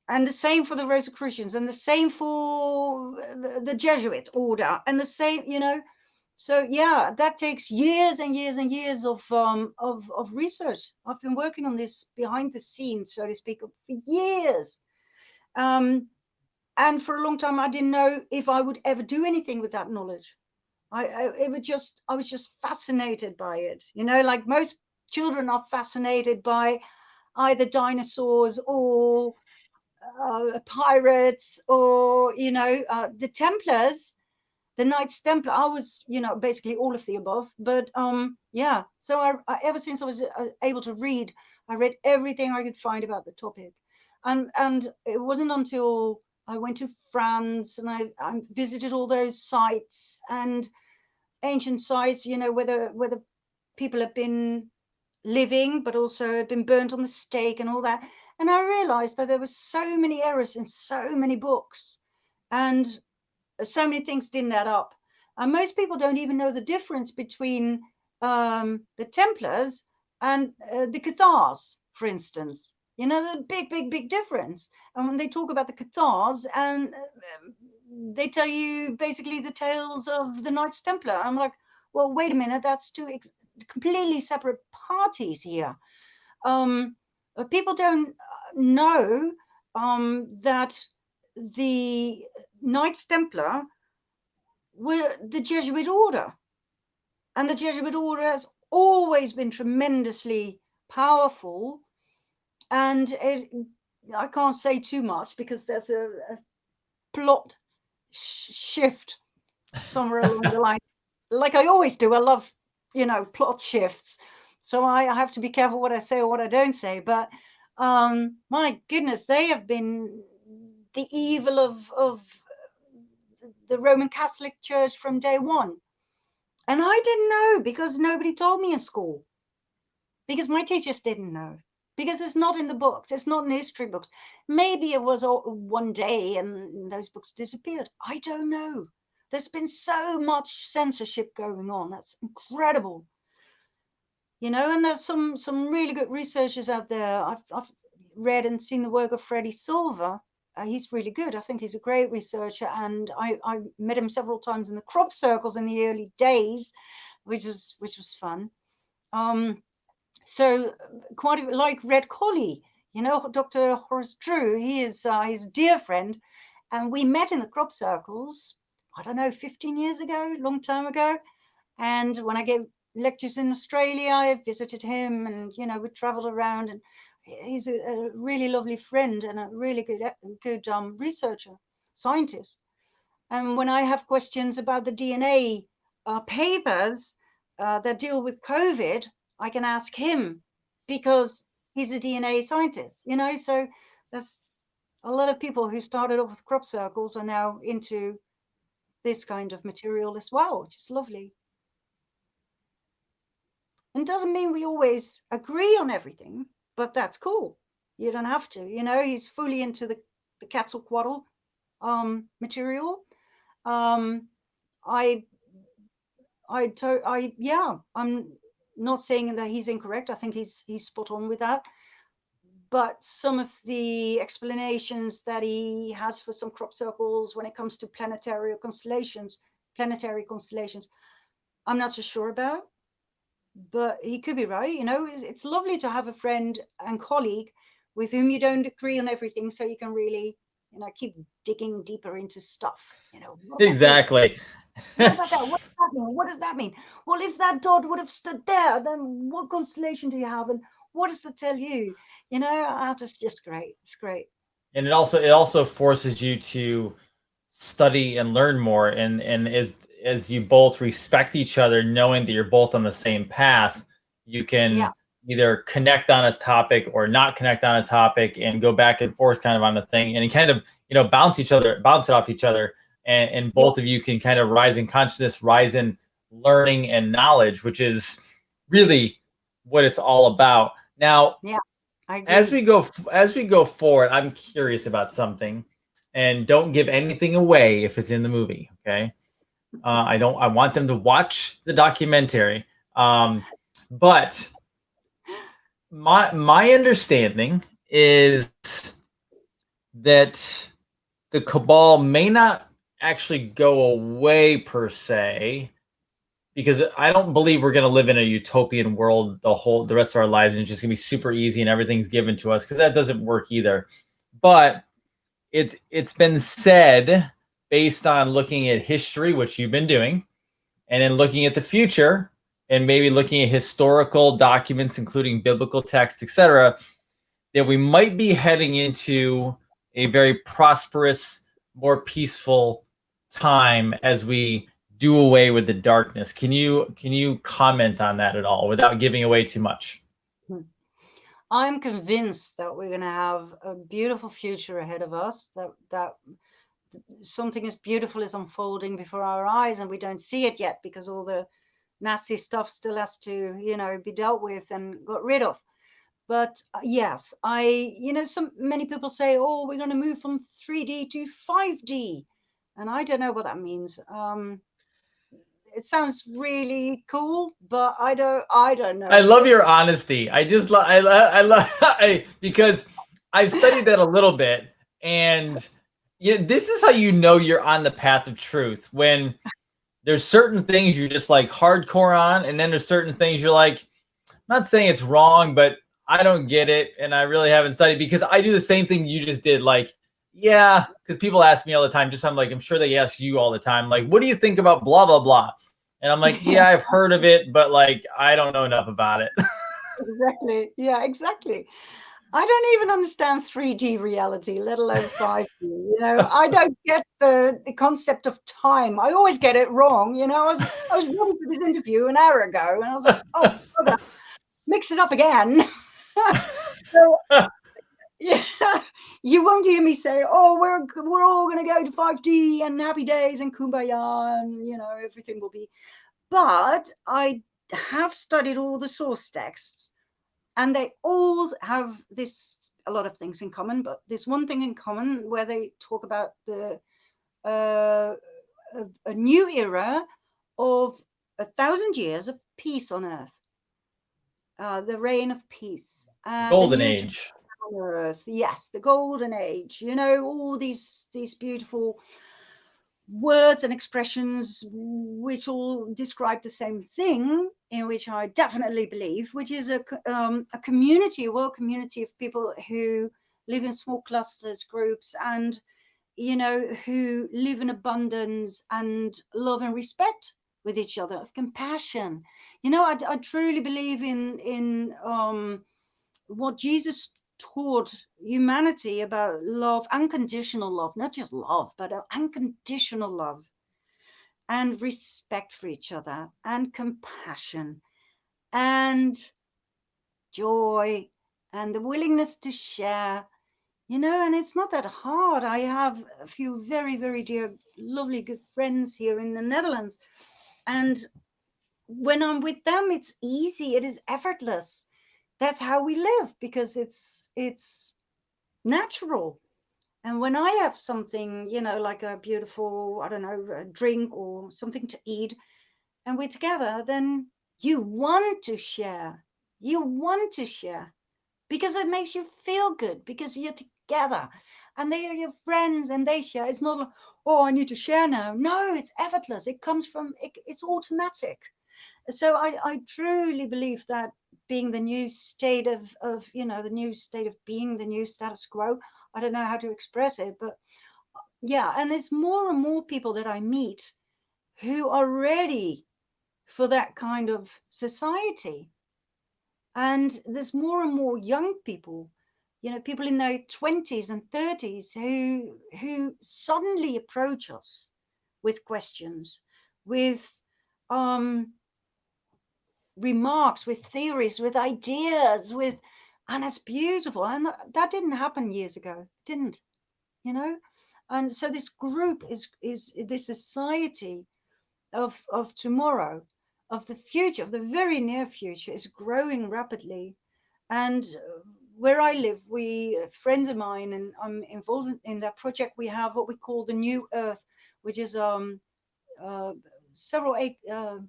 Speaker 2: And the same for the Rosicrucians, and the same for the Jesuit order, and the same, So yeah, that takes years and years and years of research. I've been working on this behind the scenes, so to speak, for years. And for a long time, I didn't know if I would ever do anything with that knowledge. I was just fascinated by it. Like most children are fascinated by either dinosaurs or pirates, or the Templars, the Knights Templar. I was basically all of the above. But yeah, so I ever since I was able to read, I read everything I could find about the topic. And it wasn't until I went to France and I visited all those sites and ancient sites, where the people have been living, but also had been burnt on the stake and all that. And I realized that there were so many errors in so many books, and so many things didn't add up. And most people don't even know the difference between the Templars and the Cathars, for instance. The big difference. And when they talk about the Cathars, and they tell you basically the tales of the Knights Templar, I'm like, well, wait a minute, that's two completely separate parties here. People don't know that the Knights Templar were the Jesuit order, and the Jesuit order has always been tremendously powerful. And I can't say too much because there's a plot shift somewhere along the line. Like I always do, I love plot shifts, so I have to be careful what I say or what I don't say. But my goodness, they have been the evil of the Roman Catholic Church from day one. And I didn't know because nobody told me in school, because my teachers didn't know, because it's not in the books, it's not in the history books. Maybe it was one day and those books disappeared. I don't know. There's been so much censorship going on. That's incredible. And there's some really good researchers out there. I've read and seen the work of Freddie Silver. He's really good. I think he's a great researcher, and I met him several times in the crop circles in the early days, which was fun. So quite like Red Collie, Dr. Horace Drew. He is his dear friend, and we met in the crop circles, I don't know, 15 years ago, long time ago. And when I gave lectures in Australia, I visited him, and we traveled around, and he's a really lovely friend and a really good researcher, scientist. And when I have questions about the DNA papers that deal with COVID, I can ask him because he's a DNA scientist, So there's a lot of people who started off with crop circles are now into this kind of material as well, which is lovely. And doesn't mean we always agree on everything, but that's cool. You don't have to, he's fully into the Quetzalcoatl material. Yeah, I'm not saying that he's incorrect. I think he's spot on with that. But some of the explanations that he has for some crop circles when it comes to planetary constellations, I'm not so sure about. But he could be right. It's lovely to have a friend and colleague with whom you don't agree on everything, so you can really, keep digging deeper into stuff.
Speaker 1: Exactly.
Speaker 2: What about that? What does that mean? What does that mean? Well, if that dot would have stood there, then what constellation do you have, and what does that tell you? That's just great. It's great.
Speaker 1: And it also forces you to study and learn more, and as you both respect each other, knowing that you're both on the same path, you can either connect on a topic or not connect on a topic and go back and forth kind of on the thing, and kind of bounce it off each other, and both of you can kind of rise in consciousness, rise in learning and knowledge, which is really what it's all about. Now,
Speaker 2: I agree.
Speaker 1: as we go forward, I'm curious about something. and don't give anything away if it's in the movie. Okay. I want them to watch the documentary. But my understanding is that the Cabal may not actually go away per se, because I don't believe we're going to live in a utopian world the rest of our lives, and it's just going to be super easy and everything's given to us, because that doesn't work either. But it's been said, based on looking at history, which you've been doing, and then looking at the future, and maybe looking at historical documents, including biblical texts, etc., that we might be heading into a very prosperous, more peaceful time as we do away with the darkness. Can you comment on that at all without giving away too much?
Speaker 2: I'm convinced that we're going to have a beautiful future ahead of us, that something as beautiful is unfolding before our eyes, and we don't see it yet because all the nasty stuff still has to, be dealt with and got rid of. But yes, many people say, oh, we're going to move from 3D to 5D. And I don't know what that means. It sounds really cool, but I don't know.
Speaker 1: I love your honesty. I just because I've studied that a little bit, and this is how you know you're on the path of truth, when there's certain things you're just like hardcore on, and then there's certain things you're like, I'm not saying it's wrong, but I don't get it, and I really haven't studied, because I do the same thing you just did. Like, yeah, because people ask me all the time. I'm sure they ask you all the time, like, what do you think about blah blah blah? And I'm like, yeah, I've heard of it, but like, I don't know enough about it.
Speaker 2: Exactly. Yeah, exactly. I don't even understand 3D reality, let alone 5D. I don't get the concept of time. I always get it wrong. I was ready for this interview an hour ago, and I was like, oh, brother, mix it up again. So yeah, you won't hear me say, oh, we're all going to go to 5D and happy days and kumbaya, and everything will be. But I have studied all the source texts, and they all have a lot of things in common, but there's one thing in common where they talk about a new era of 1,000 years of peace on earth, the reign of peace,
Speaker 1: Golden age
Speaker 2: on earth. Yes, the golden age. All these beautiful words and expressions which all describe the same thing, in which I definitely believe, which is a community, a world community of people who live in small clusters, groups, and who live in abundance and love and respect with each other, of compassion. I truly believe in what Jesus taught humanity about love, unconditional love, not just love, but unconditional love, and respect for each other, and compassion, and joy, and the willingness to share. And it's not that hard. I have a few very, very dear, lovely, good friends here in the Netherlands, and when I'm with them, it's easy. It is effortless. That's how we live, because it's natural. And when I have something, like a beautiful, I don't know, a drink or something to eat, and we're together, then you want to share. You want to share because it makes you feel good, because you're together and they are your friends and they share. It's not like, oh, I need to share now. No, it's effortless. It comes from, it's automatic. So I truly believe that being the new state of the new state of being, the new status quo. I don't know how to express it, but yeah, and it's more and more people that I meet who are ready for that kind of society. And there's more and more young people, people in their 20s and 30s who suddenly approach us with questions, with remarks, with theories, with ideas, and it's beautiful. And that didn't happen years ago, didn't, and so this group is this society of tomorrow, of the future, of the very near future, is growing rapidly. And where I live, we friends of mine, and I'm involved in that project. We have what we call the New Earth, which is several hectare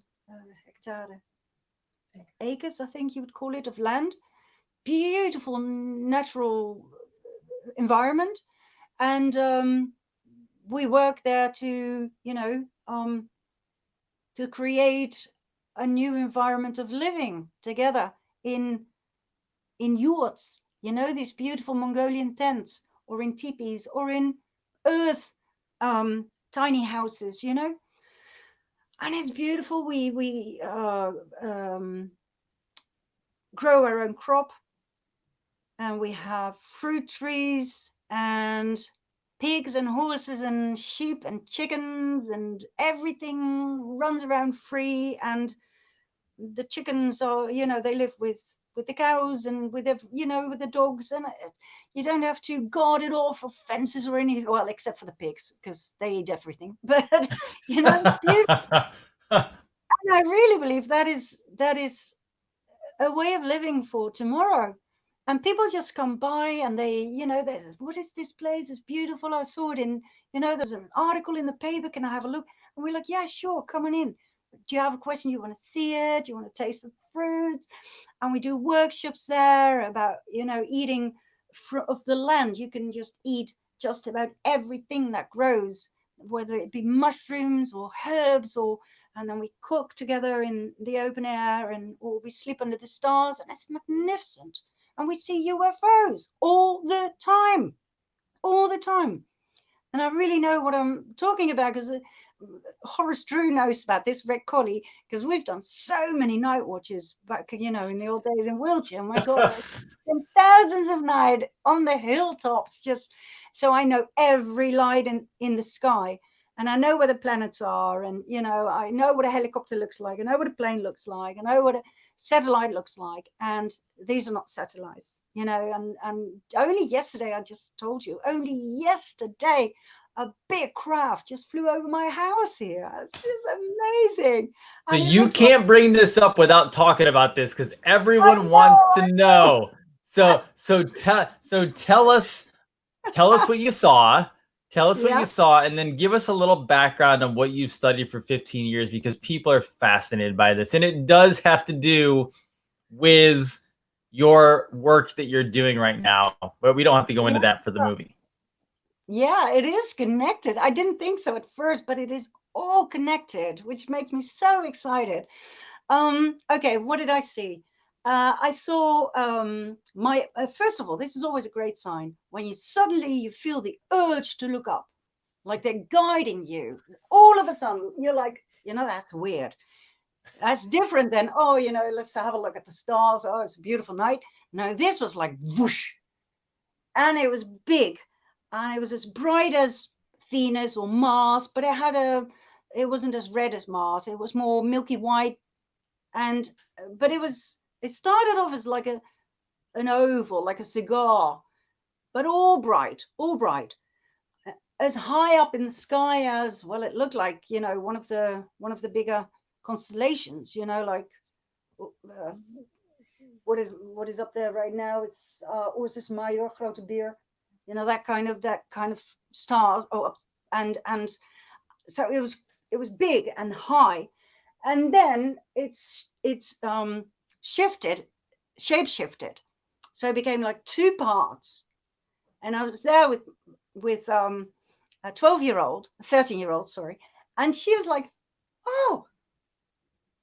Speaker 2: acres, I think you would call it, of land. Beautiful natural environment, and we work there to, to create a new environment of living together in yurts, these beautiful Mongolian tents, or in teepees, or in earth tiny houses, and it's beautiful. We grow our own crop, and we have fruit trees and pigs and horses and sheep and chickens, and everything runs around free. And the chickens are, they live with the cows and with with the dogs, and you don't have to guard it off of fences or anything, well, except for the pigs, because they eat everything. But it's beautiful. And I really believe that is a way of living for tomorrow. And people just come by and they, there's, what is this place? It's beautiful. I saw it in, there's an article in the paper. Can I have a look? And we're like, yeah, sure, come on in. Do you have a question? You want to see it? Do you want to taste the fruits? And we do workshops there about, eating of the land. You can just eat just about everything that grows, whether it be mushrooms or herbs, and then we cook together in the open air, or we sleep under the stars, and it's magnificent. And we see UFOs all the time. And I really know what I'm talking about, because Horace Drew knows about this, Red Collie, because we've done so many night watches back, in the old days in Wiltshire. My God, thousands of nights on the hilltops, just so I know every light in the sky, and I know where the planets are, and I know what a helicopter looks like, I know what a plane looks like, I know what a satellite looks like, and these are not satellites, and only yesterday, I just told you, only yesterday, a big craft just flew over my house here. It's just amazing.
Speaker 1: So you can't bring this up without talking about this, because everyone wants to know. So tell us what you saw. Tell us what you saw, and then give us a little background on what you've studied for 15 years, because people are fascinated by this, and it does have to do with your work that you're doing right now. But we don't have to go into that for the movie.
Speaker 2: Yeah, it is connected. I didn't think so at first, but it is all connected, which makes me so excited. Okay, what did I see? I saw first of all, this is always a great sign when you suddenly feel the urge to look up, like they're guiding you. All of a sudden, you're like, that's weird. That's different than, let's have a look at the stars. Oh, it's a beautiful night. No, this was like whoosh, and it was big. And it was as bright as Venus or Mars, but it wasn't as red as Mars. It was more milky white, but it started off as like an oval, like a cigar, but all bright, as high up in the sky as, well, it looked like, one of the bigger constellations, like what is up there right now? It's Ursus Major, Grote Beer. That kind of stars. And so it was big and high, and then it's shape shifted, so it became like two parts. And I was there with a 13-year-old, sorry, and she was like, oh,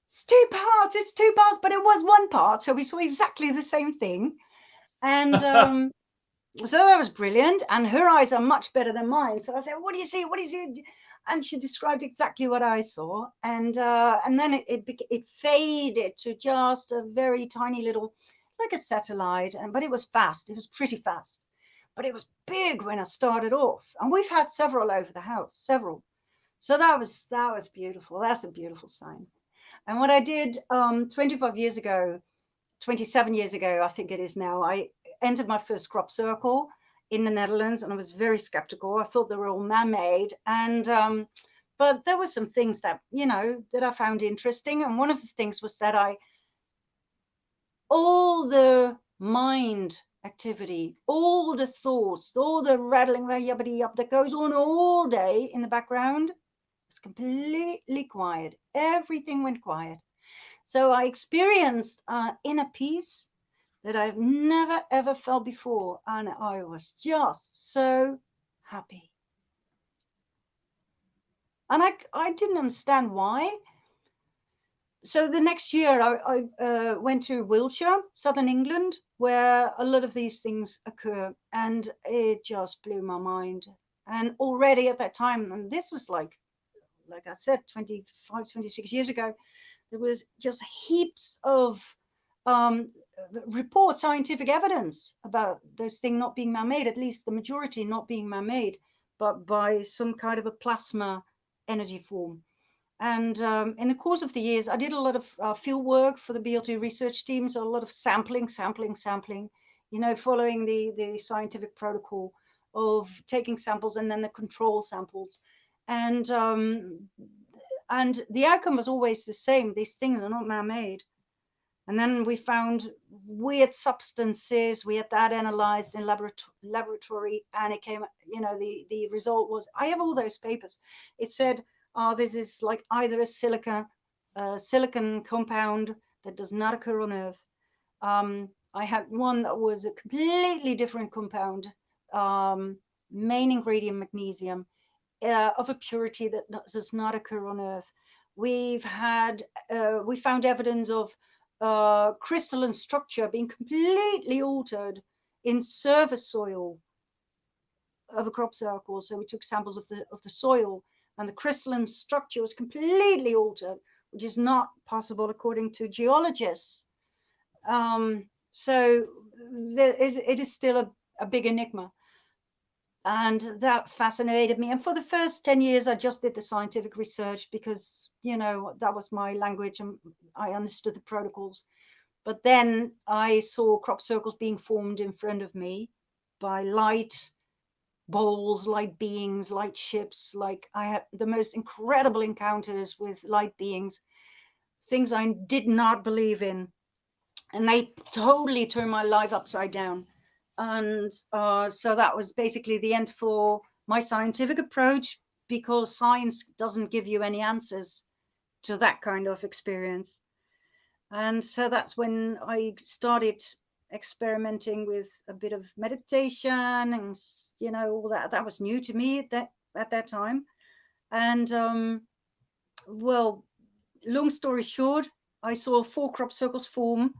Speaker 2: it's two parts, but it was one part, so we saw exactly the same thing. And so that was brilliant, and her eyes are much better than mine. So I said, what do you see? And she described exactly what I saw, and then it faded to just a very tiny little, like a satellite, but it was fast. It was pretty fast, but it was big when I started off, and we've had several over the house, several. So that was beautiful. That's a beautiful sign. And what I did 27 years ago, I think it is now, I entered my first crop circle in the Netherlands, and I was very skeptical. I thought they were all man-made, and but there were some things that that I found interesting. And one of the things was that all the mind activity, all the thoughts, all the rattling that goes on all day in the background, was completely quiet. Everything went quiet. So I experienced inner peace that I've never ever felt before, and I was just so happy. And I didn't understand why. So the next year I went to Wiltshire, southern England, where a lot of these things occur, and it just blew my mind. And already at that time, and this was like I said, 25, 26 years ago, there was just heaps of report, scientific evidence about this thing not being man-made, at least the majority not being man-made, but by some kind of a plasma energy form. And in the course of the years, I did a lot of field work for the BLT research teams, a lot of sampling, you know, following the scientific protocol of taking samples and then the control samples. And the outcome was always the same. These things are not man-made. And then we found weird substances. We had that analyzed in laboratory, and it came, you know, the result was, I have all those papers. It said, oh, this is like either a silicon compound that does not occur on Earth. I had one that was a completely different compound, main ingredient magnesium, of a purity that does not occur on Earth. We found evidence of crystalline structure being completely altered in surface soil of a crop circle. So we took samples of the soil, and the crystalline structure was completely altered, which is not possible according to geologists. So it is still a big enigma. And that fascinated me. And for the first 10 years, I just did the scientific research because, you know, that was my language and I understood the protocols. But then I saw crop circles being formed in front of me by light bowls, light beings, light ships. Like, I had the most incredible encounters with light beings, things I did not believe in. And they totally turned my life upside down. And so that was basically the end for my scientific approach, because science doesn't give you any answers to that kind of experience. And so that's when I started experimenting with a bit of meditation, and, you know, all that was new to me at that time. And well, long story short, I saw 4 crop circles form.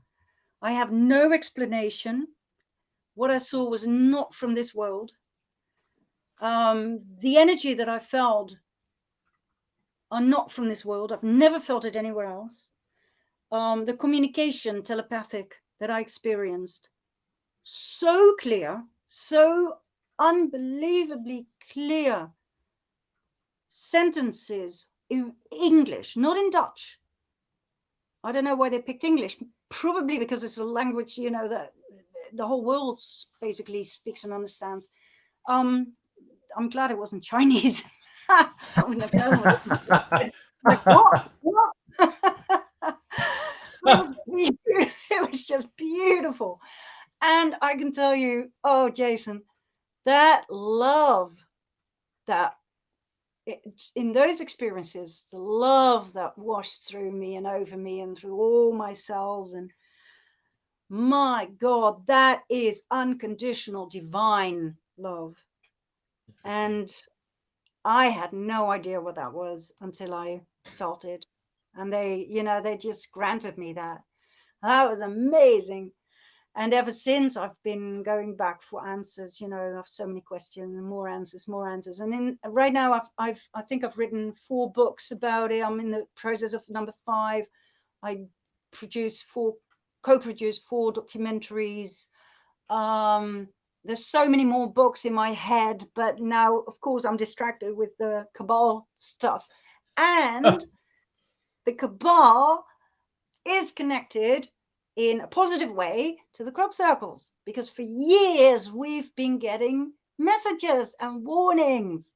Speaker 2: I have no explanation. What I saw was not from this world. The energy that I felt are not from this world. I've never felt it anywhere else. The communication, telepathic, that I experienced, so clear, so unbelievably clear sentences in English, not in Dutch. I don't know why they picked English, probably because it's a language, you know, that the whole world basically speaks and understands. I'm glad it wasn't Chinese. I wouldn't have known what it was. Like, what? It was just beautiful. And I can tell you, oh, Jason, that love that in those experiences, the love that washed through me and over me and through all my cells, and my God, that is unconditional divine love. And I had no idea what that was until I felt it. And they, you know, they just granted me that. That was amazing. And ever since, I've been going back for answers. You know, I have so many questions and more answers. And right now, I think I've written 4 books about it. I'm in the process of number 5. I co-produced 4 documentaries. There's so many more books in my head, but now, of course, I'm distracted with the Cabal stuff. And the Cabal is connected in a positive way to the crop circles, because for years we've been getting messages and warnings,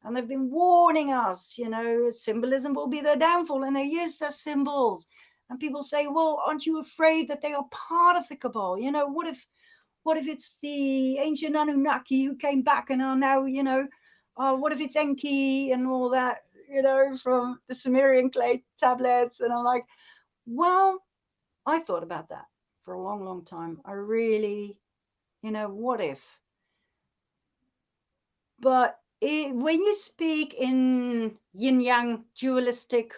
Speaker 2: and they've been warning us, you know, symbolism will be their downfall, and they use their symbols. And people say, well, aren't you afraid that they are part of the Cabal? You know, what what if it's the ancient Anunnaki who came back and are now, what if it's Enki and all that, from the Sumerian clay tablets? And I'm like, well, I thought about that for a long, long time. I really, what if? But when you speak in yin-yang dualistic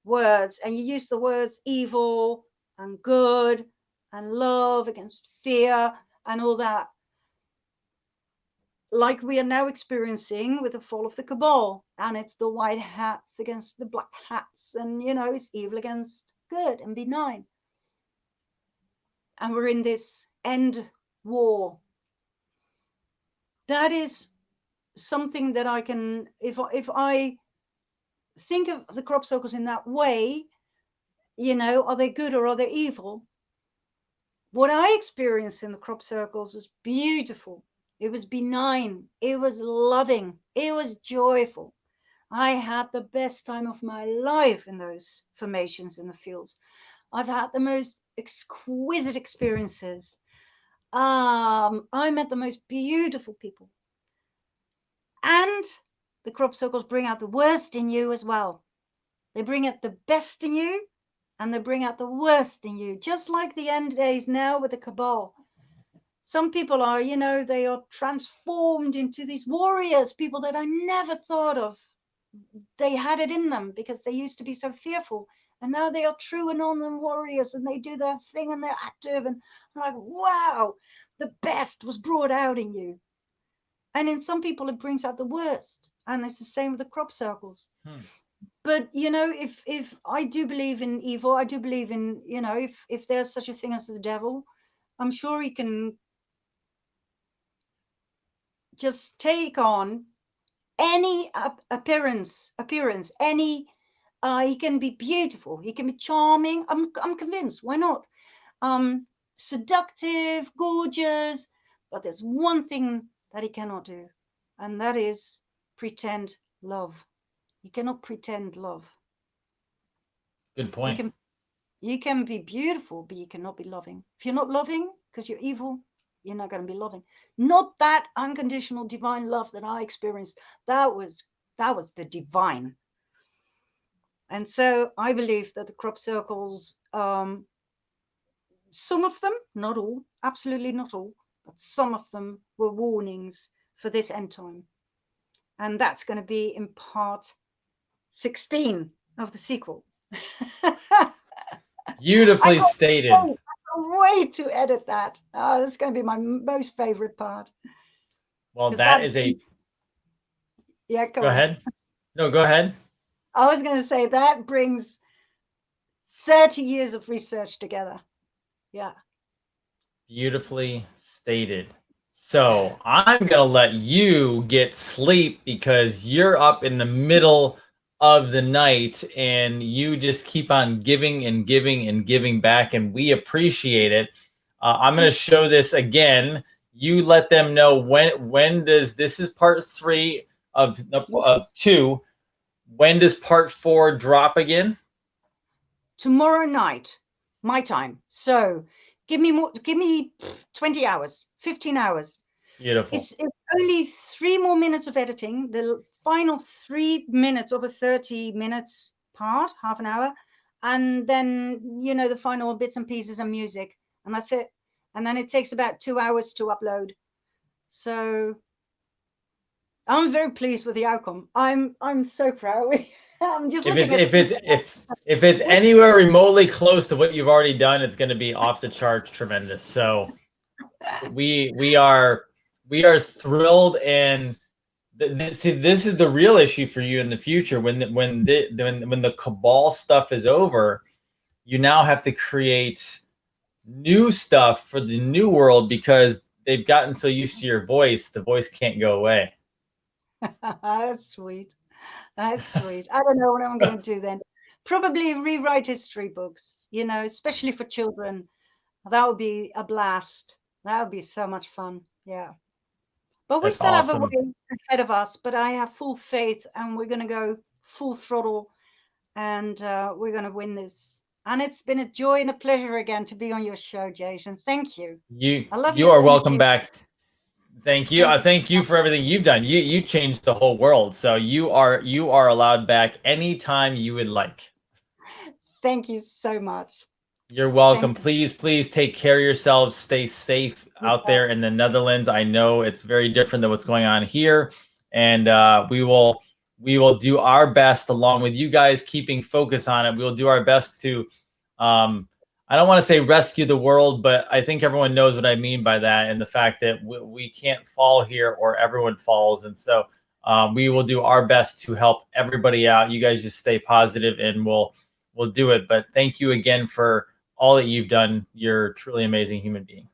Speaker 2: words, and you use the words evil and good and love against fear and all that, like we are now experiencing with the fall of the Cabal, and it's the white hats against the black hats, and it's evil against good and benign, and we're in this end war. That is something that I can, if I think of the crop circles in that way, are they good or are they evil? What I experienced in the crop circles was beautiful. It was benign. It was loving. It was joyful. I had the best time of my life in those formations in the fields. I've had the most exquisite experiences. I met the most beautiful people. And the crop circles bring out the worst in you as well. They bring out the best in you, and they bring out the worst in you, just like the end days now with the Cabal. Some people are, they are transformed into these warriors, people that I never thought of. They had it in them because they used to be so fearful. And now they are true and on warriors, and they do their thing and they're active. And I'm like, wow, the best was brought out in you. And in some people, it brings out the worst. And it's the same with the crop circles. But, if I do believe in evil, I do believe in, if there's such a thing as the devil, I'm sure he can just take on any appearance, any, he can be beautiful, he can be charming. I'm convinced, why not? Seductive, gorgeous, but there's one thing that he cannot do, and that is pretend love. You cannot pretend love.
Speaker 1: Good point.
Speaker 2: You can be beautiful, but you cannot be loving. If you're not loving because you're evil, you're not going to be loving. Not that unconditional divine love that I experienced. That was the divine. And so I believe that the crop circles, some of them, not all, absolutely not all, but some of them were warnings for this end time. And that's going to be in part 16 of the sequel.
Speaker 1: Beautifully stated.
Speaker 2: I can't wait to edit that. That's going to be my most favorite part.
Speaker 1: Well, that is a...
Speaker 2: Yeah,
Speaker 1: go ahead. No, go ahead.
Speaker 2: I was going to say that brings 30 years of research together. Yeah.
Speaker 1: Beautifully stated. So I'm going to let you get sleep because you're up in the middle of the night and you just keep on giving and giving and giving back, and we appreciate it. I'm going to show this again. You let them know when does, this is part 3 of 2. When does part 4 drop again?
Speaker 2: Tomorrow night, my time. So give me 20 hours, 15 hours.
Speaker 1: Beautiful.
Speaker 2: It's only 3 more minutes of editing. The final 3 minutes of a 30 minutes part, half an hour. And then, the final bits and pieces and music. And that's it. And then it takes about 2 hours to upload. So I'm very pleased with the outcome. I'm so proud. I'm just
Speaker 1: if it's anywhere remotely close to what you've already done, it's going to be off the charts tremendous. So we are thrilled, and see, this is the real issue for you in the future. When the Cabal stuff is over, you now have to create new stuff for the new world because they've gotten so used to your voice, the voice can't go away.
Speaker 2: That's sweet. That's sweet. I don't know what I'm going to do then. Probably rewrite history books, especially for children. That would be a blast. That would be so much fun. Yeah. But we still have a way ahead of us, but I have full faith, and we're going to go full throttle, and we're going to win this. And it's been a joy and a pleasure again to be on your show, Jason. Thank you. I love
Speaker 1: You
Speaker 2: you
Speaker 1: are
Speaker 2: all.
Speaker 1: welcome back. Thank you. Thank you for everything you've done. You changed the whole world. So you are allowed back anytime you would like.
Speaker 2: Thank you so much.
Speaker 1: You're welcome. Please take care of yourselves. Stay safe out there in the Netherlands. I know it's very different than what's going on here, and we will do our best along with you guys keeping focus on it. We will do our best to I don't want to say rescue the world, but I think everyone knows what I mean by that, and the fact that we can't fall here or everyone falls. And so we will do our best to help everybody out. You guys just stay positive and we'll do it. But thank you again for all that you've done. You're a truly amazing human being.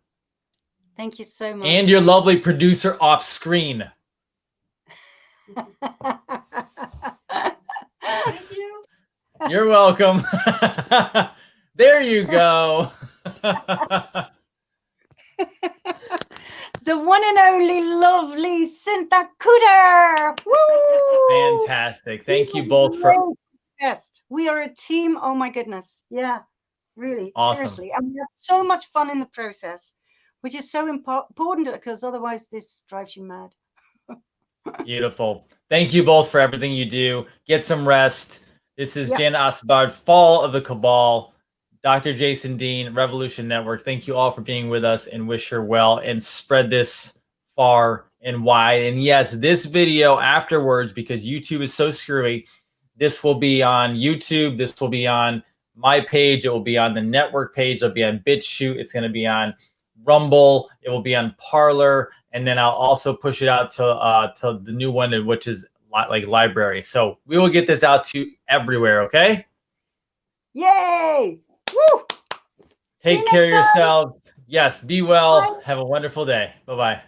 Speaker 2: Thank you so much.
Speaker 1: And your lovely producer off screen.
Speaker 2: Thank you.
Speaker 1: You're welcome. There you go.
Speaker 2: The one and only lovely Cynthia Cooter. Woo!
Speaker 1: Fantastic. Thank you both for
Speaker 2: best. We are a team. Oh my goodness. Yeah, really.
Speaker 1: Awesome.
Speaker 2: Seriously. And we have so much fun in the process, which is so important because otherwise this drives you mad.
Speaker 1: Beautiful. Thank you both for everything you do. Get some rest. This is Jan Ossebaard, Fall of the Cabal. Dr. Jason Dean, Revolution Network. Thank you all for being with us and wish her well and spread this far and wide. And yes, this video afterwards, because YouTube is so screwy, this will be on YouTube. This will be on my page. It will be on the network page. It'll be on BitChute. It's going to be on Rumble. It will be on Parler. And then I'll also push it out to the new one, which is like Library. So we will get this out to everywhere, okay?
Speaker 2: Yay! Woo!
Speaker 1: Take care of yourselves. Yes, be well. Bye. Have a wonderful day. Bye-bye.